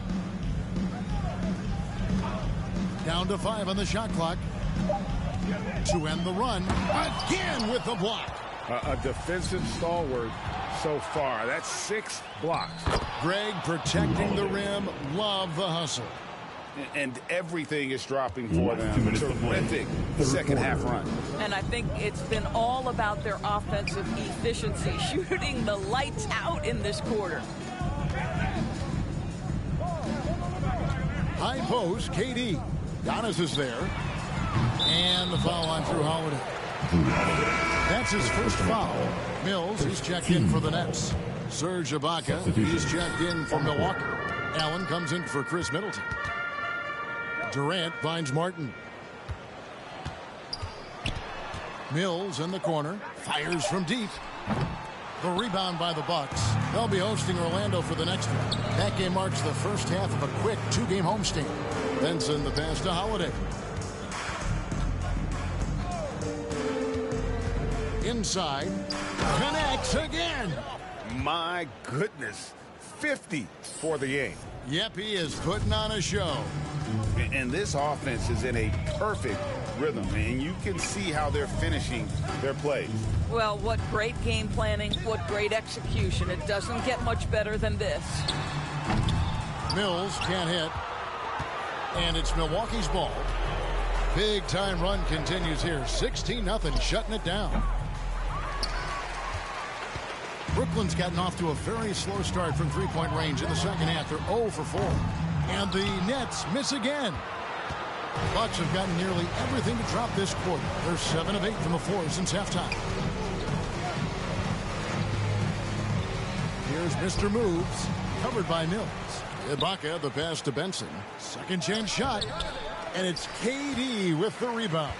Down to 5 on the shot clock. To end the run. Again with the block. A defensive stalwart so far. That's 6 blocks. Greg protecting the rim. Love the hustle. And everything is dropping for them. Terrific second half run. And I think it's been all about their offensive efficiency, shooting the lights out in this quarter. High post, KD. Giannis is there. And the foul line through Holiday. That's his first foul. Mills, he's checked in for the Nets. Serge Ibaka, he's checked in for Milwaukee. Allen comes in for Chris Middleton. Durant finds Martin. Mills in the corner. Fires from deep. The rebound by the Bucks. They'll be hosting Orlando for the next one. That game marks the first half of a quick two-game homestand. Benson the pass to Holiday. Inside. Connects again. My goodness. 50 for the game. Yep, he is putting on a show. And this offense is in a perfect rhythm, and you can see how they're finishing their plays. Well, what great game planning, what great execution. It doesn't get much better than this. Mills can't hit. And it's Milwaukee's ball. Big time run continues here. 16-0, shutting it down. Brooklyn's gotten off to a very slow start from three-point range in the second half. They're 0 for 4. And the Nets miss again. Bucks have gotten nearly everything to drop this quarter. They're 7 of 8 from the floor since halftime. Here's Mr. Moves, covered by Mills. Ibaka, the pass to Benson. Second chance shot. And it's KD with the rebound.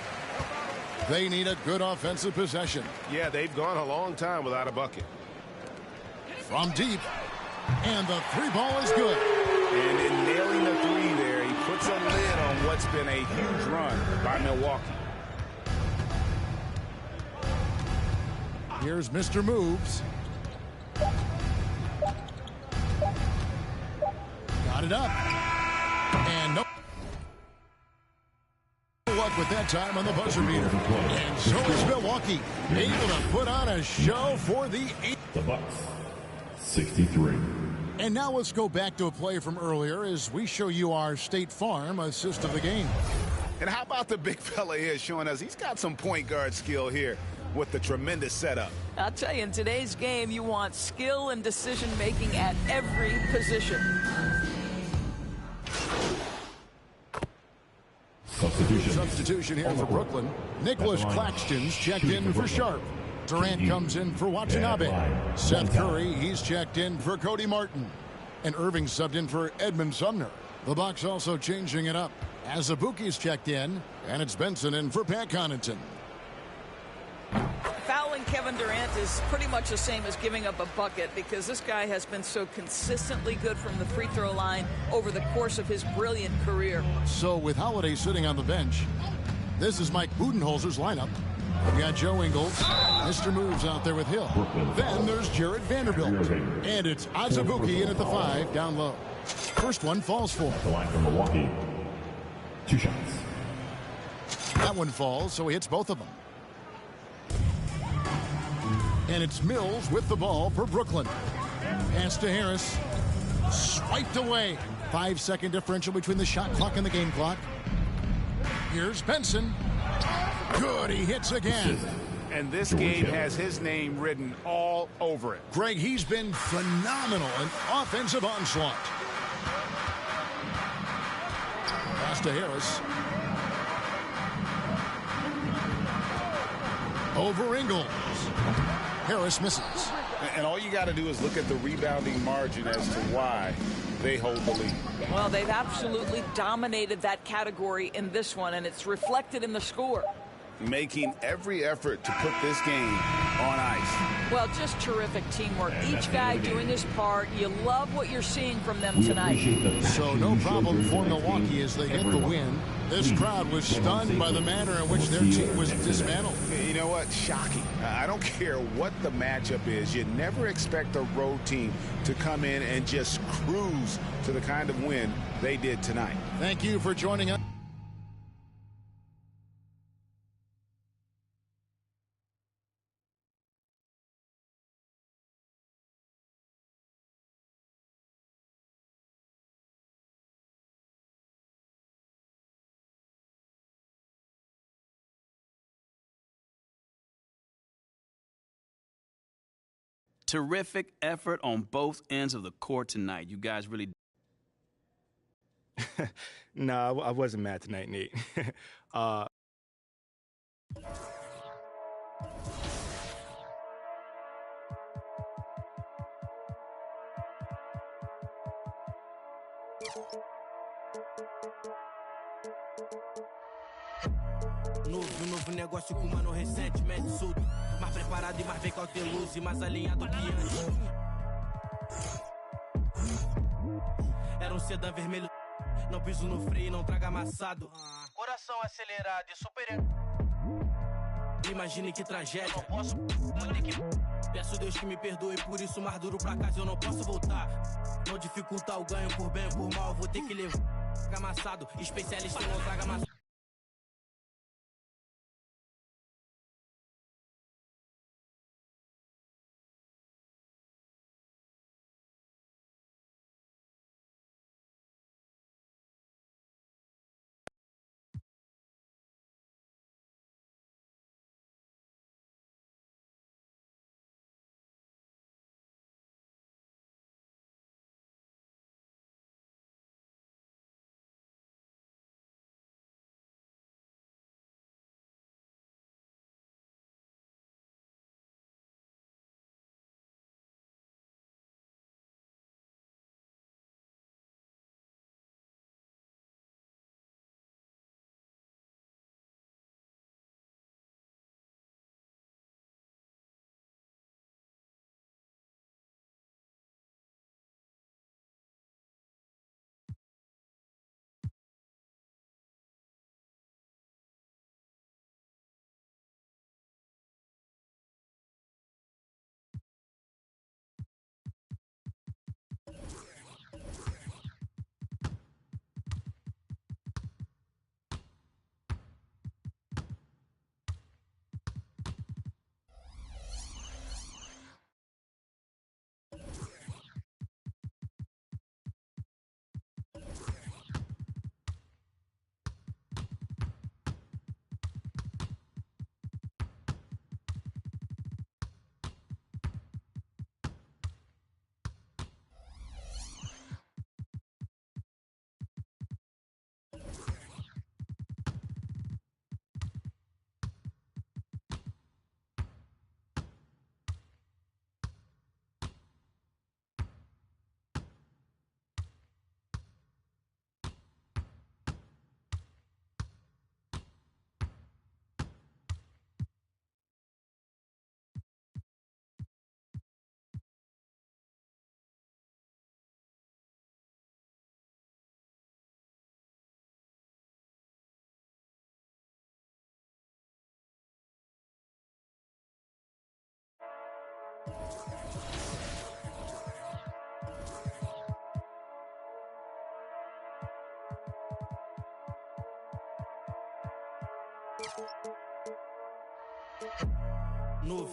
They need a good offensive possession. Yeah, they've gone a long time without a bucket. From deep. And the three ball is good. And in nailing the three there, he puts a lid on what's been a huge run by Milwaukee. Here's Mr. Moves. Got it up. And no luck with that time on the buzzer beater. And so is Milwaukee able to put on a show for the 8th. The Bucks 63. And now let's go back to a play from earlier as we show you our State Farm assist of the game. And how about the big fella here showing us he's got some point guard skill here with the tremendous setup. I'll tell you, in today's game, you want skill and decision-making at every position. Substitution here for Brooklyn. Nicholas Claxton's checked in for Sharp. Durant comes in for Watanabe. Seth Curry, he's checked in for Cody Martin. And Irving subbed in for Edmund Sumner. The Bucks also changing it up. Azubuike's checked in, and it's Benson in for Pat Connaughton. Fouling Kevin Durant is pretty much the same as giving up a bucket because this guy has been so consistently good from the free throw line over the course of his brilliant career. So with Holiday sitting on the bench, this is Mike Budenholzer's lineup. We got Joe Ingles, Mr. Moves out there with Hill. Then there's Jared Vanderbilt. And it's Azubuike in at the 5, down low. First one falls for The line from Milwaukee. 2 shots. that one falls, so he hits both of them. And it's Mills with the ball for Brooklyn. Pass to Harris. Swiped away. 5-second differential between the shot clock and the game clock. Here's Benson. Good, he hits again. And this game has his name written all over it. Greg, he's been phenomenal in offensive onslaught. Pass to Harris. Over Ingles. Harris misses. And all you got to do is look at the rebounding margin as to why they hold the lead. Well, they've absolutely dominated that category in this one, and it's reflected in the score. Making every effort to put this game on ice. Well, just terrific teamwork. Each guy doing his part. You love what you're seeing from them tonight. So no problem for Milwaukee as they get the win. This crowd was stunned by the manner in which their team was dismantled. You know what? Shocking. I don't care what the matchup is. You never expect a road team to come in and just cruise to the kind of win they did tonight. Thank you for joining us. Terrific effort on both ends of the court tonight. You guys really... No, I wasn't mad tonight, Nate. Novo negócio com mano recentemente surdo. Mais preparado e mais bem cauteloso e mais alinhado que antes. Era sedã vermelho. Não piso no freio, não traga amassado. Coração acelerado e super. Imagine que tragédia. Eu não posso. Vou ter que. Peço Deus que me perdoe por isso, mais duro pra casa eu não posso voltar. Não dificultar o ganho por bem ou por mal, vou ter que levar. Amassado, especialista não traga amassado.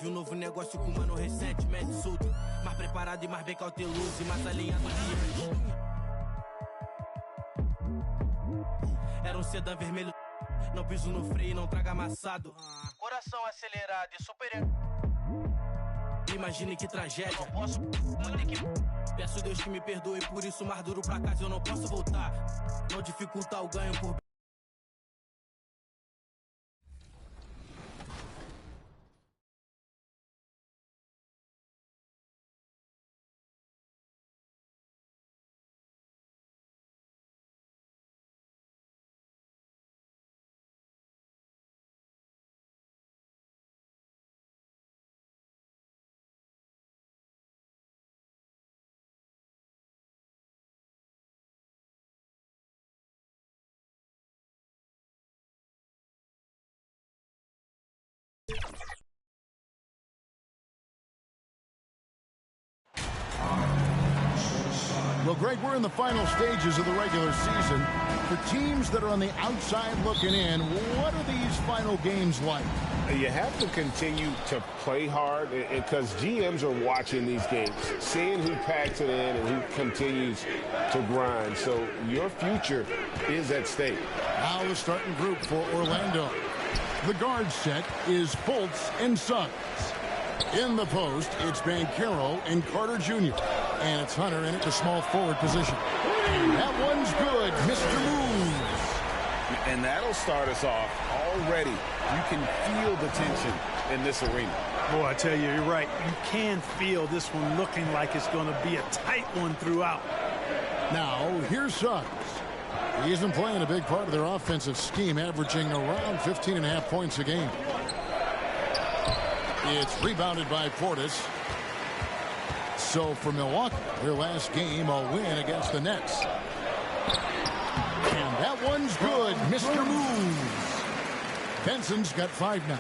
Novo negócio com mano recentemente solto. Mais preparado e mais bem cauteloso e mais alinhado que antes. Era um sedã vermelho. Não piso no freio, não traga amassado. Coração acelerado e super. Imagine que tragédia. Não posso, vou ter que. Peço Deus que me perdoe por isso, mais duro pra casa eu não posso voltar. Não dificultar o ganho por. Well, Greg, we're in the final stages of the regular season. For teams that are on the outside looking in, what are these final games like? You have to continue to play hard because GMs are watching these games, seeing who packs it in and who continues to grind. So your future is at stake. Now the starting group for Orlando. The guard set is Fultz and Suggs. In the post, it's Banchero and Carter Jr. And it's Hunter in at the small forward position. And that one's good, Mr. Moves. And that'll start us off already. You can feel the tension in this arena. Boy, I tell you, you're right. You can feel this one looking like it's going to be a tight one throughout. Now, here's Suggs. He's been playing a big part of their offensive scheme, averaging around 15.5 points a game. It's rebounded by Portis. So for Milwaukee, their last game, a win against the Nets. And that one's good, Mr. Moves. Benson's got 5 now.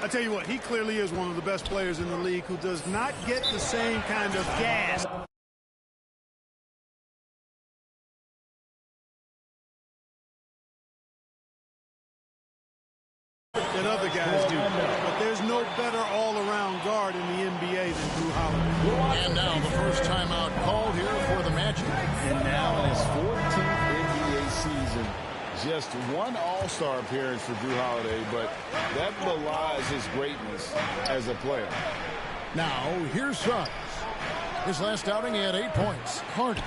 I tell you what, he clearly is one of the best players in the league who does not get the same kind of gas that other guys do. But there's no better all-around guard in the NBA than Drew Holiday. And now the first timeout called here for the Magic. And now in his 14th NBA season, just one All-Star appearance for Drew Holiday, but that belies his greatness as a player. Now, here's Suggs. His last outing, he had 8 points. Carter.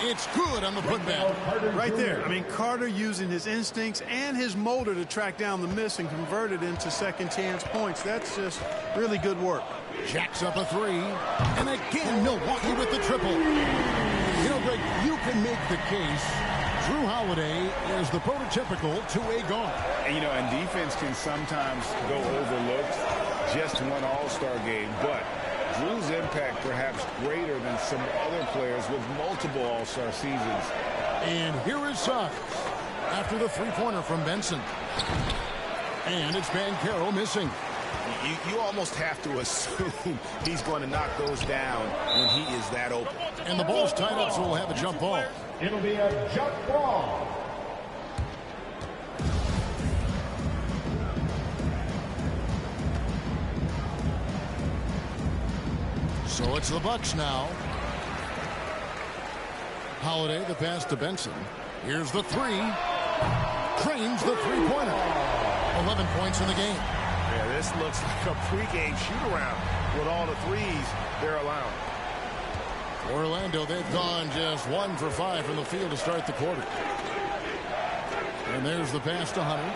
It's good on the putback. Right there. I mean, Carter using his instincts and his motor to track down the miss and convert it into second chance points. That's just really good work. Jacks up a 3. And again, Milwaukee with the triple. You know, Greg, you can make the case Drew Holiday is the prototypical two-way guard. And, you know, and defense can sometimes go overlooked. Just one All-Star game, but Drew's impact perhaps greater than some other players with multiple All-Star seasons. And here is Suggs after the three-pointer from Benson. And it's Banchero missing. You almost have to assume he's going to knock those down when he is that open. And the ball's tied up, so we'll have a jump ball. It'll be a jump ball. So it's the Bucks now. Holiday, the pass to Benson. Here's the 3. Trains the three-pointer. 11 points in the game. Yeah, this looks like a pregame shoot-around with all the threes they're allowing. Orlando, they've gone just 1 for 5 from the field to start the quarter. And there's the pass to Hunter.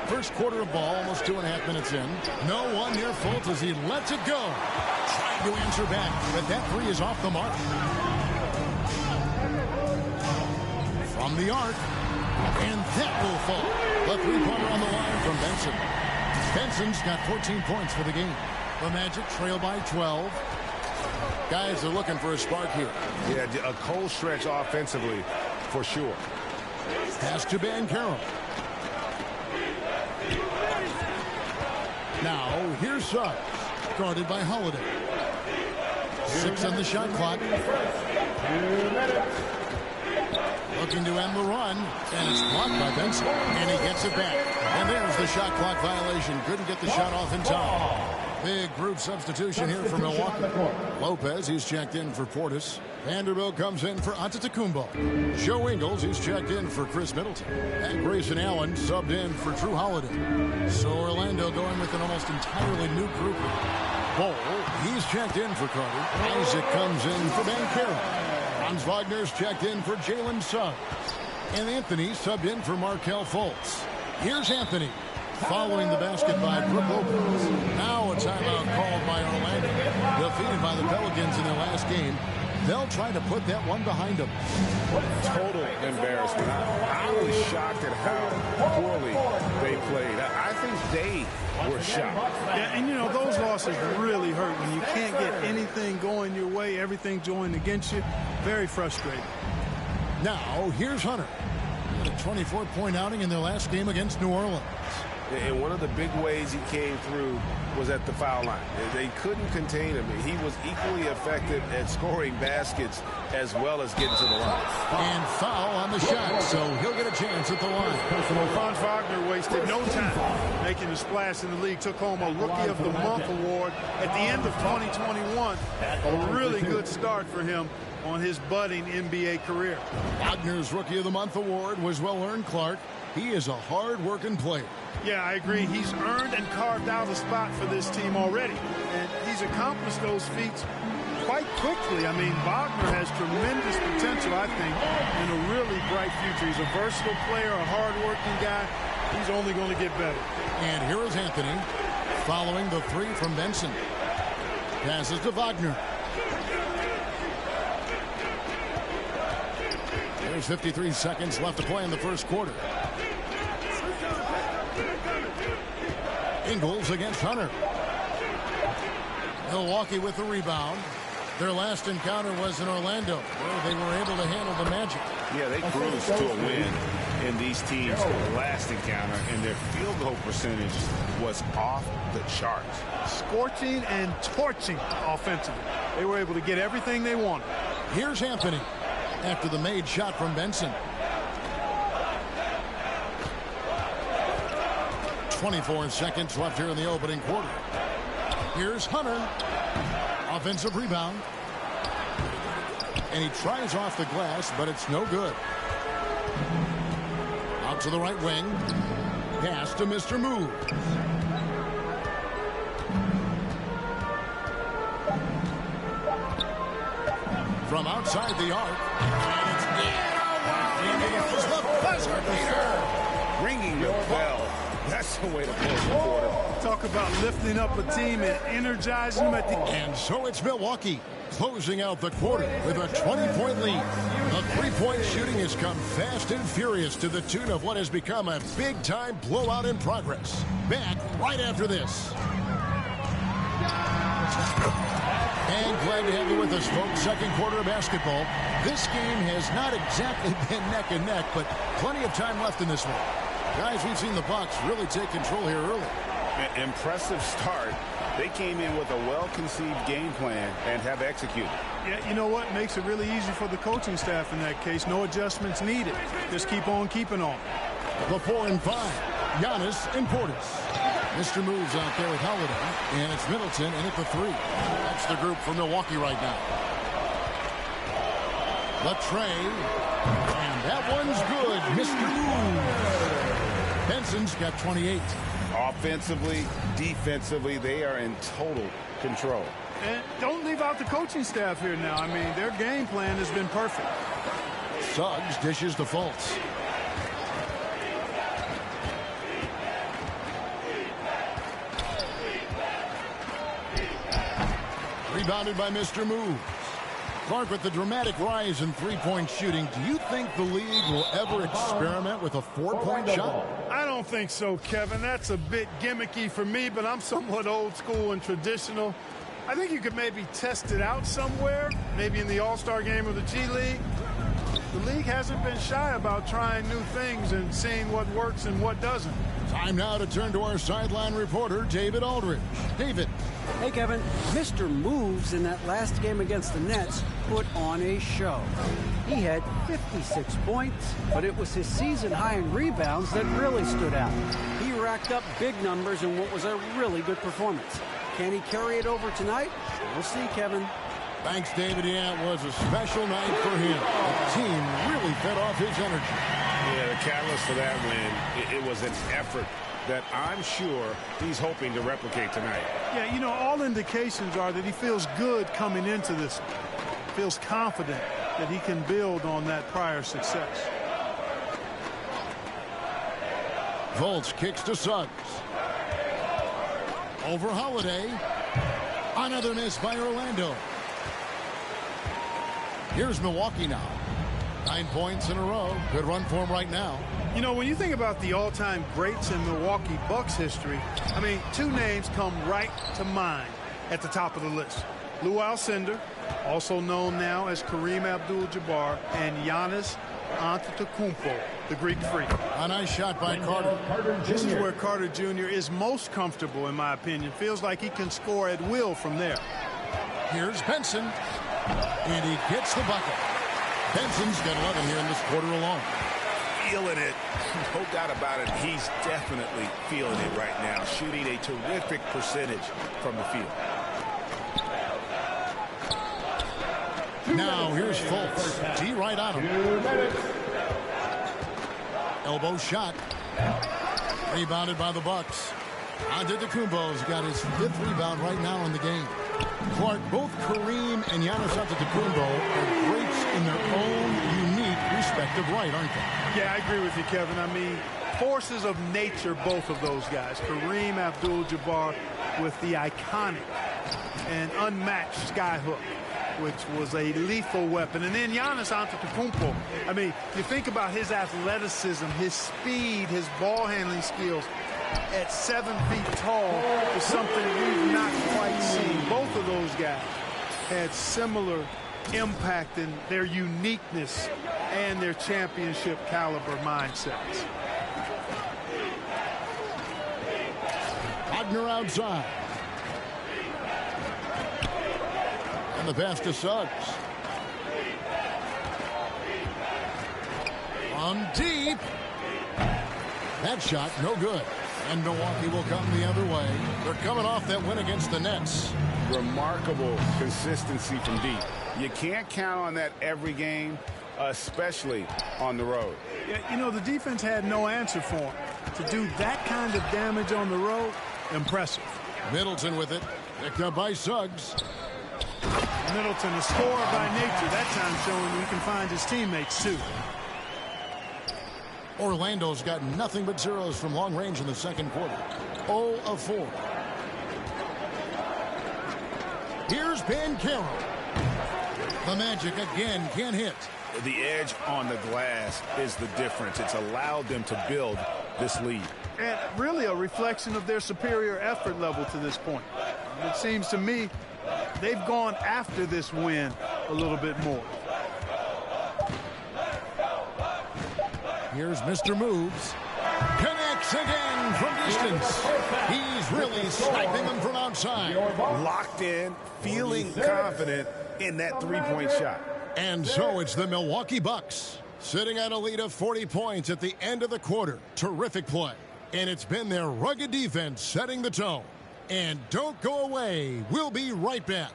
First quarter of ball, almost 2.5 minutes in. No one near Fultz as he lets it go. Trying to answer back, but that 3 is off the mark. From the arc, and that will fall. The three-pointer on the line from Benson. Benson's got 14 points for the game. The Magic trail by 12. Guys are looking for a spark here. Yeah, a cold stretch offensively, for sure. Pass to Banchero. Now, here's Suggs, guarded by Holiday. 6 on the shot clock. 2 minutes. Looking to end the run, and it's blocked by Benson, and he gets it back. And there's the shot clock violation. Couldn't get the shot off in time. Big group substitution here for Milwaukee. Lopez, he's checked in for Portis. Vanderbilt comes in for Antetokounmpo. Joe Ingles, he's checked in for Chris Middleton. And Grayson Allen subbed in for Drew Holiday. So Orlando going with an almost entirely new group. Bol, he's checked in for Carter. Isaac comes in for mycarrer. Franz Wagner's checked in for Jalen Suggs. And Anthony subbed in for Markelle Fultz. Here's Anthony, following the basket by Brook Lopez. Now a timeout called by Orlando. Defeated by the Pelicans in their last game. They'll try to put that one behind them. Total embarrassment. I was shocked at how poorly they played. I think they were shocked. Yeah, and you know, those losses really hurt when you can't get anything going your way, everything going against you. Very frustrating. Now, here's Hunter. A 24-point outing in their last game against New Orleans. And one of the big ways he came through was at the foul line. They couldn't contain him. He was equally effective at scoring baskets as well as getting to the line. And foul on the shot, so he'll get a chance at the line. Franz Wagner wasted no time making a splash in the league. Took home a Rookie of the Month award at the end of 2021. A really good start for him on his budding NBA career. Wagner's Rookie of the Month award was well-earned, Clark. He is a hard-working player. Yeah, I agree. He's earned and carved out a spot for this team already. And he's accomplished those feats quite quickly. I mean, Wagner has tremendous potential, I think, and a really bright future. He's a versatile player, a hard-working guy. He's only going to get better. And here is Anthony, following the 3 from Benson. Passes to Wagner. There's 53 seconds left to play in the first quarter. Ingles against Hunter. Milwaukee with the rebound. Their last encounter was in Orlando, where they were able to handle the Magic. Yeah, they cruised to a win in these teams' last encounter, and their field goal percentage was off the charts. Scorching and torching offensively. They were able to get everything they wanted. Here's Anthony after the made shot from Benson. 24 seconds left here in the opening quarter. Here's Hunter. Offensive rebound. And he tries off the glass, but it's no good. Out to the right wing. Pass to Mr. Moves. From outside the arc. And it's in. The buzzer beater. Ringing the bell. That's the way to play the quarter. Talk about lifting up a team and energizing them at the end. And so it's Milwaukee closing out the quarter with a 20-point lead. The three-point shooting has come fast and furious to the tune of what has become a big-time blowout in progress. Back right after this. And glad to have you with us, folks. Second quarter of basketball. This game has not exactly been neck and neck, but plenty of time left in this one. Guys, we've seen the Bucks really take control here early. Impressive start. They came in with a well-conceived game plan and have executed. Yeah, you know what? Makes it really easy for the coaching staff in that case. No adjustments needed. Just keep on keeping on. The 4 and 5. Giannis and Portis. Mr. Moves out there with Holiday. And it's Middleton in at the 3. That's the group for Milwaukee right now. The tray. And that one's good. Mr. Moves. Benson's got 28. Offensively, defensively, they are in total control. And don't leave out the coaching staff here now. I mean, their game plan has been perfect. Suggs dishes to Fultz. Rebounded by Mr. Moves. Clark, with the dramatic rise in three-point shooting, do you think the league will ever experiment with a 4-point shot? I don't think so, Kevin. That's a bit gimmicky for me, but I'm somewhat old school and traditional. I think you could maybe test it out somewhere, maybe in the All-Star game or the G League. The league hasn't been shy about trying new things and seeing what works and what doesn't. Time now to turn to our sideline reporter, David Aldridge. David. Hey, Kevin. Mr. Moves in that last game against the Nets put on a show. He had 56 points, but it was his season high in rebounds that really stood out. He racked up big numbers in what was a really good performance. Can he carry it over tonight? We'll see, Kevin. Thanks, David. Yeah, it was a special night for him. The team really fed off his energy. Yeah, the catalyst for that win, it was an effort that I'm sure he's hoping to replicate tonight. Yeah, you know, all indications are that he feels good coming into this. Feels confident that he can build on that prior success. Volts kicks to Suggs. Over Holiday. Another miss by Orlando. Here's Milwaukee now. 9 points in a row. Good run for him right now. You know, when you think about the all-time greats in Milwaukee Bucks history, I mean, two names come right to mind at the top of the list. Lou Alcindor, also known now as Kareem Abdul-Jabbar, and Giannis Antetokounmpo, the Greek freak. A nice shot by Carter. This is where Carter Jr. is most comfortable, in my opinion. Feels like he can score at will from there. Here's Benson. And he gets the bucket. Benson's got 11 here in this quarter alone. Feeling it. No doubt about it. He's definitely feeling it right now. Shooting a terrific percentage from the field. Now here's Fultz. D right on him. Elbow shot. Rebounded by the Bucks. Antetokounmpo's got his 5th rebound right now in the game. Clark, both Kareem and Giannis Antetokounmpo are greats in their own unique respective right, aren't they? Yeah, I agree with you, Kevin. I mean, forces of nature, both of those guys. Kareem Abdul-Jabbar with the iconic and unmatched skyhook, which was a lethal weapon. And then Giannis Antetokounmpo. I mean, you think about his athleticism, his speed, his ball handling skills. At 7 feet tall is something we've not quite seen. Both of those guys had similar impact in their uniqueness and their championship caliber mindsets. Wagner outside. And the pass to Suggs. On deep. That shot, no good. And Milwaukee will come the other way. They're coming off that win against the Nets. Remarkable consistency from deep. You can't count on that every game, especially on the road. Yeah, you know, the defense had no answer for him. To do that kind of damage on the road, impressive. Middleton with it. Picked up by Suggs. Middleton, a scorer by nature. That time showing he can find his teammates, too. Orlando's got nothing but zeros from long range in the second quarter. 0 of 4. Here's Banchero. The Magic again can't hit. The edge on the glass is the difference. It's allowed them to build this lead. And really a reflection of their superior effort level to this point. It seems to me they've gone after this win a little bit more. Here's Mr. Moves. Connects again from distance. He's really sniping them from outside. Locked in, feeling confident in that three-point shot. And so it's the Milwaukee Bucks sitting at a lead of 40 points at the end of the quarter. Terrific play. And it's been their rugged defense setting the tone. And don't go away. We'll be right back.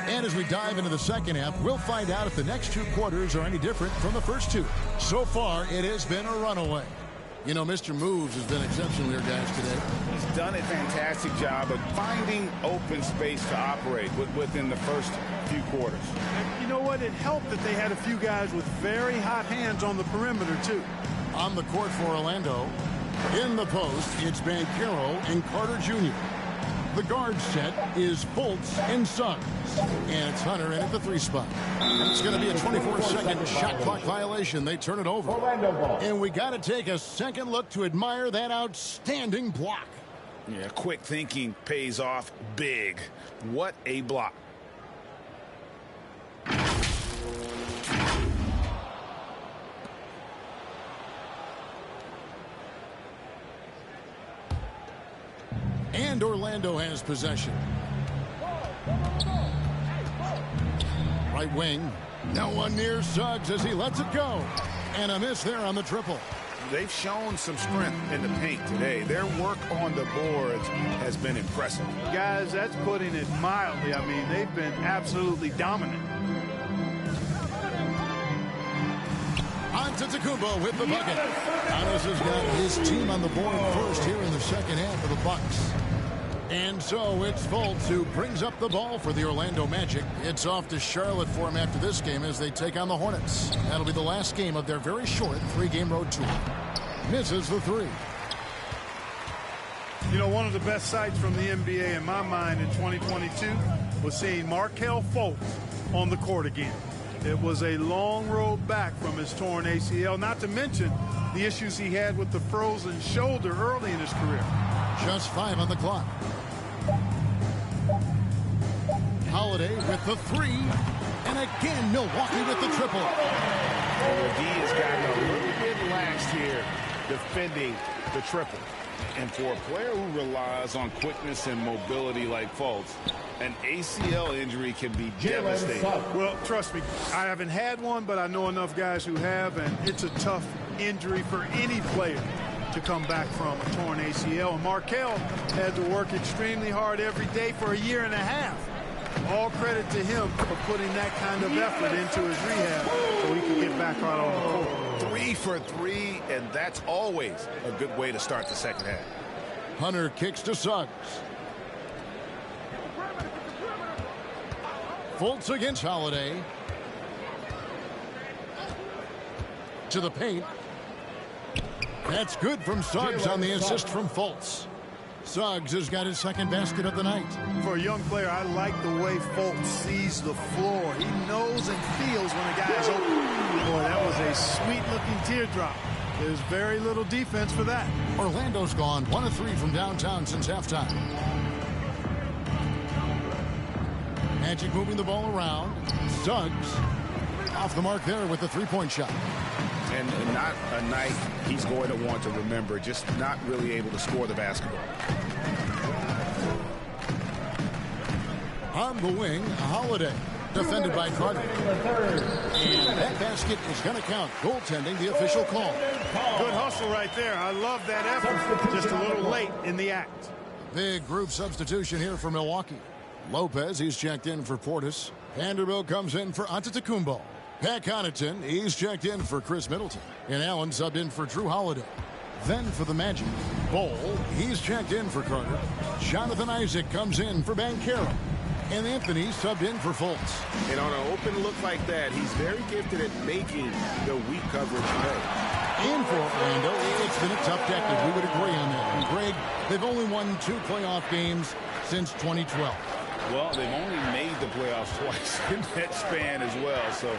And as we dive into the second half, we'll find out if the next 2 quarters are any different from the first 2. So far, it has been a runaway. You know, Mr. Moves has been exceptional here, guys, today. He's done a fantastic job of finding open space to operate within the first few quarters. And you know what? It helped that they had a few guys with very hot hands on the perimeter, too. On the court for Orlando, in the post, it's mycarrer and Carter Jr. The guard set is Fultz and Suggs. And it's Hunter in at the 3 spot. It's going to be a 24-second shot clock violation. They turn it over. And we got to take a second look to admire that outstanding block. Yeah, quick thinking pays off big. What a block. And Orlando has possession. Right wing. No one near Suggs as he lets it go. And a miss there on the triple. They've shown some strength in the paint today. Their work on the boards has been impressive. Guys, that's putting it mildly. I mean, they've been absolutely dominant. Antetokounmpo with the bucket. Giannis has got his team on the board first here in the second half for the Bucks. And so it's Fultz who brings up the ball for the Orlando Magic. It's off to Charlotte for him after this game as they take on the Hornets. That'll be the last game of their very short 3-game road tour. Misses the 3. You know, one of the best sights from the NBA in my mind in 2022 was seeing Markelle Fultz on the court again. It was a long road back from his torn ACL, not to mention the issues he had with the frozen shoulder early in his career. Just 5 on the clock. Holiday with the 3. And again, Milwaukee with the triple. He has gotten a little bit lax here defending the triple. And for a player who relies on quickness and mobility like Fultz, an ACL injury can be devastating. Well, trust me, I haven't had one, but I know enough guys who have, and it's a tough injury for any player to come back from a torn ACL. And Markelle had to work extremely hard every day for a year and a half. All credit to him for putting that kind of effort into his rehab so he could get back out on the court. 3 for 3, and that's always a good way to start the second half. Hunter kicks to Suggs. Fultz against Holiday. To the paint. That's good from Suggs on the assist from Fultz. Suggs has got his second basket of the night. For a young player, I like the way Fultz sees the floor. He knows and feels when a guy is open. Boy, that was a sweet-looking teardrop. There's very little defense for that. Orlando's gone 1 of 3 from downtown since halftime. Magic moving the ball around. Suggs off the mark there with the 3-point shot. And not a night he's going to want to remember, just not really able to score the basketball. On the wing, Holiday, defended by Carter. And that basket is going to count. Goaltending, the official call. Good hustle right there. I love that effort. Just a little late in the act. Big group substitution here for Milwaukee. Lopez, he's checked in for Portis. Vanderbilt comes in for Antetokounmpo. Pat Connaughton, he's checked in for Chris Middleton. And Allen subbed in for Drew Holiday. Then for the Magic, Bol, he's checked in for Carter. Jonathan Isaac comes in for mycarrer. And Anthony subbed in for Fultz. And on an open look like that, he's very gifted at making the weak coverage pay. And for Orlando, it's been a tough decade. We would agree on that. And Greg, they've only won 2 playoff games since 2012. Well, they've only made the playoffs twice in that span as well. So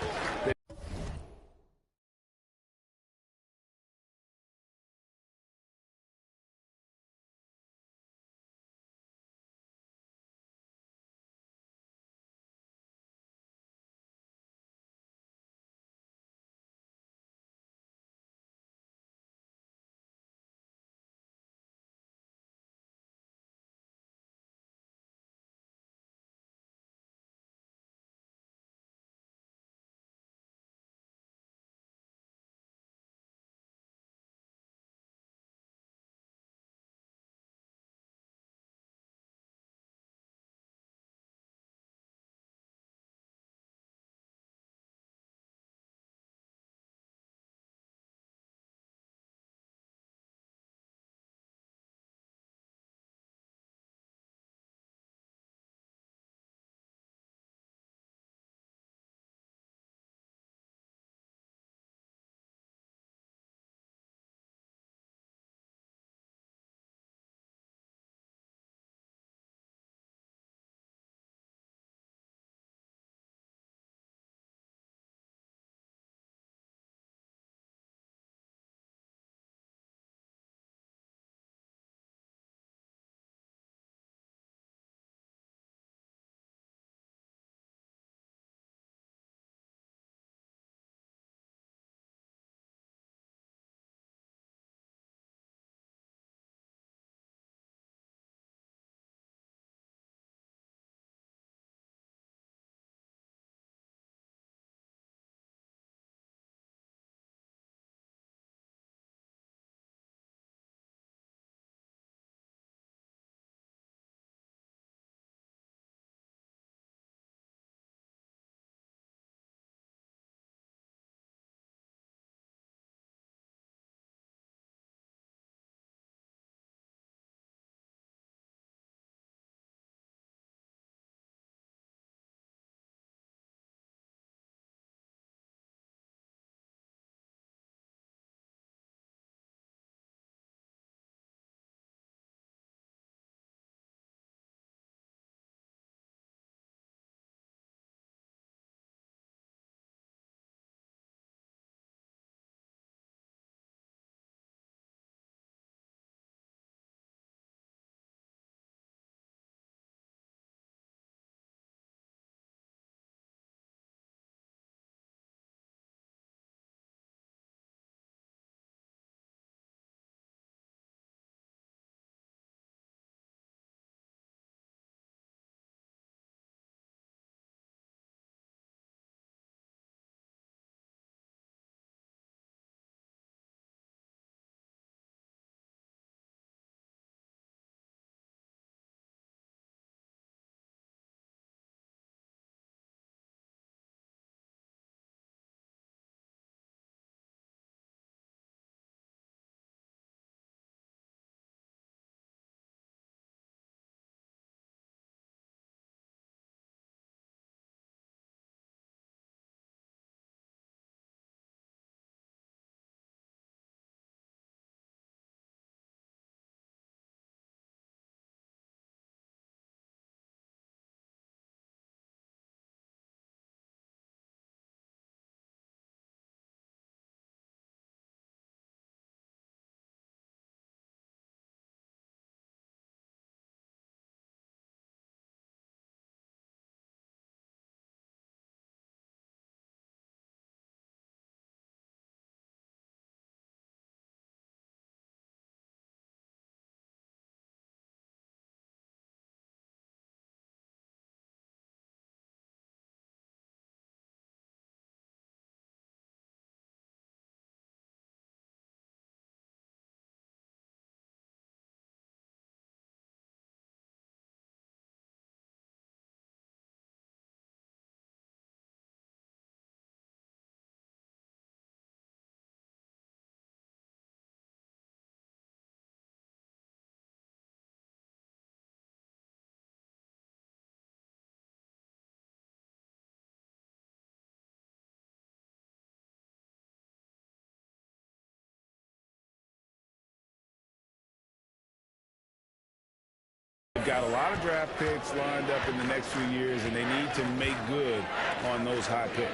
got a lot of draft picks lined up in the next few years, and they need to make good on those high picks.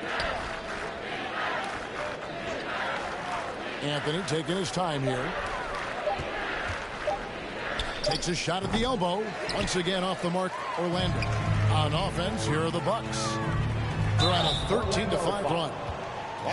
Anthony taking his time here. Takes a shot at the elbow. Once again off the mark, Orlando. On offense, here are the Bucks. They're on a 13-5 run.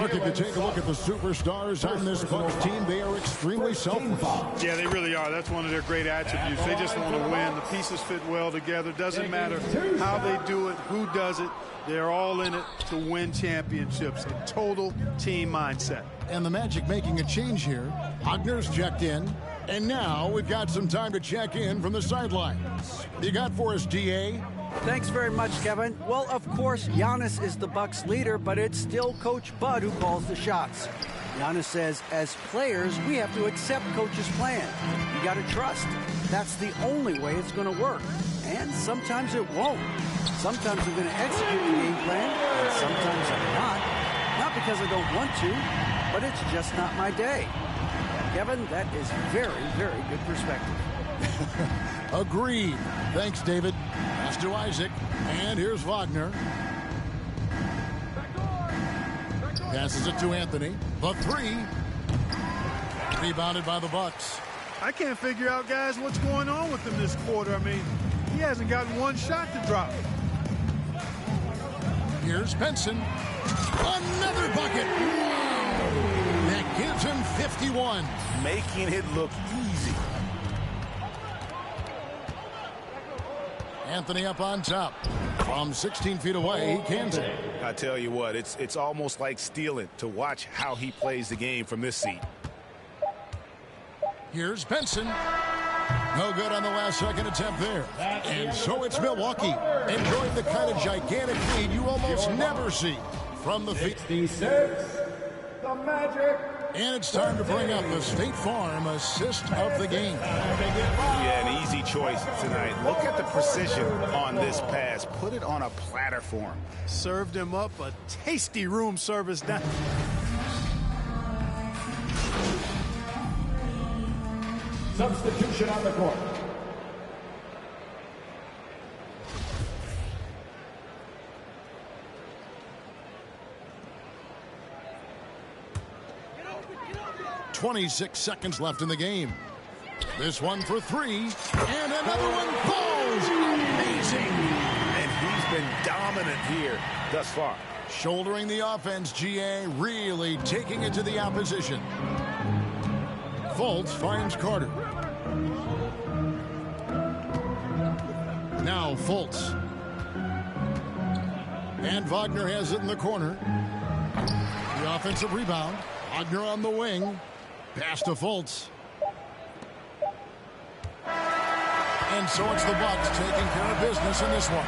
Look, if you take a look at the superstars on this Bucks team, they are extremely selfless. Yeah, they really are. That's one of their great attributes. They just want to win. The pieces fit well together. Doesn't matter how they do it, who does it. They're all in it to win championships. A total team mindset. And the Magic making a change here. Wagner's checked in. And now we've got some time to check in from the sidelines. You got for us, DA? Thanks very much, Kevin. Well, of course, Giannis is the Bucks leader, but it's still Coach Bud who calls the shots. Giannis says, as players, we have to accept Coach's plan. You got to trust. That's the only way it's going to work. And sometimes it won't. Sometimes I'm going to execute the game plan, and sometimes I'm not. Not because I don't want to, but it's just not my day. Kevin, that is very, very good perspective. Agreed. Thanks, David. Pass to Isaac. And here's Wagner. Passes it to Anthony. The three. Rebounded by the Bucks. I can't figure out, guys, what's going on with him this quarter. I mean, he hasn't gotten one shot to drop. Here's Benson. Another bucket. That gives him 51. Making it look easy. Anthony up on top. From 16 feet away, he cans it. I tell you what, it's almost like stealing to watch how he plays the game from this seat. Here's Benson. No good on the last second attempt there. And so it's Milwaukee. Enjoying the kind of gigantic lead you almost never see from the feet. 66, the Magic. And it's time to bring up the State Farm assist of the game. Yeah, an easy choice tonight. Look at the precision on this pass. Put it on a platter for him. Served him up a tasty room service down. Substitution on the court. .26 seconds left in the game. This one for three. And another one falls. Amazing. And he's been dominant here thus far. Shouldering the offense, GA really taking it to the opposition. Fultz finds Carter. Now Fultz. And Wagner has it in the corner. The offensive rebound. Wagner on the wing. Pass to Fultz. And so it's the Bucks taking care of business in this one.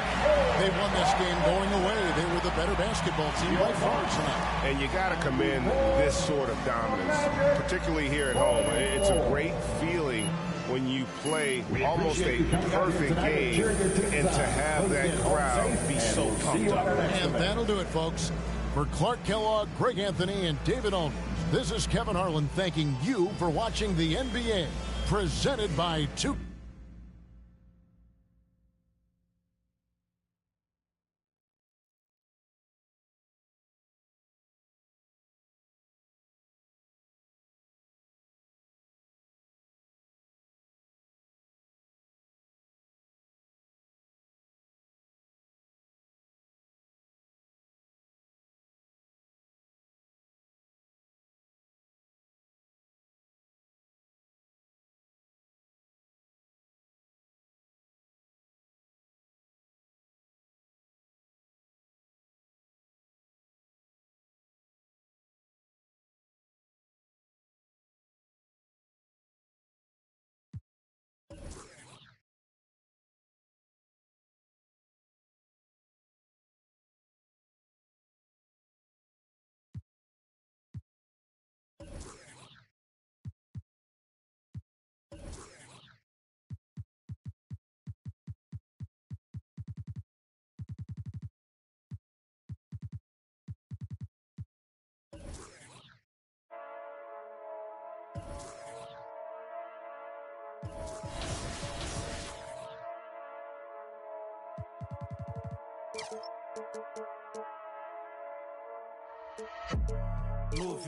They won this game going away. They were the better basketball team by far tonight. And you got to commend this sort of dominance, particularly here at home. It's a great feeling when you play almost a perfect game and to have that crowd be so pumped up. And that'll do it, folks. For Clark Kellogg, Greg Anthony, and David Aldridge, this is Kevin Harlan thanking you for watching the NBA, presented by 2K.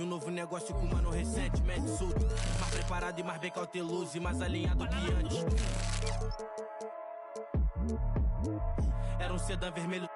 Um novo negócio com mano recentemente solto. Mais preparado e mais bem cauteloso e mais alinhado que antes. Era um sedã vermelho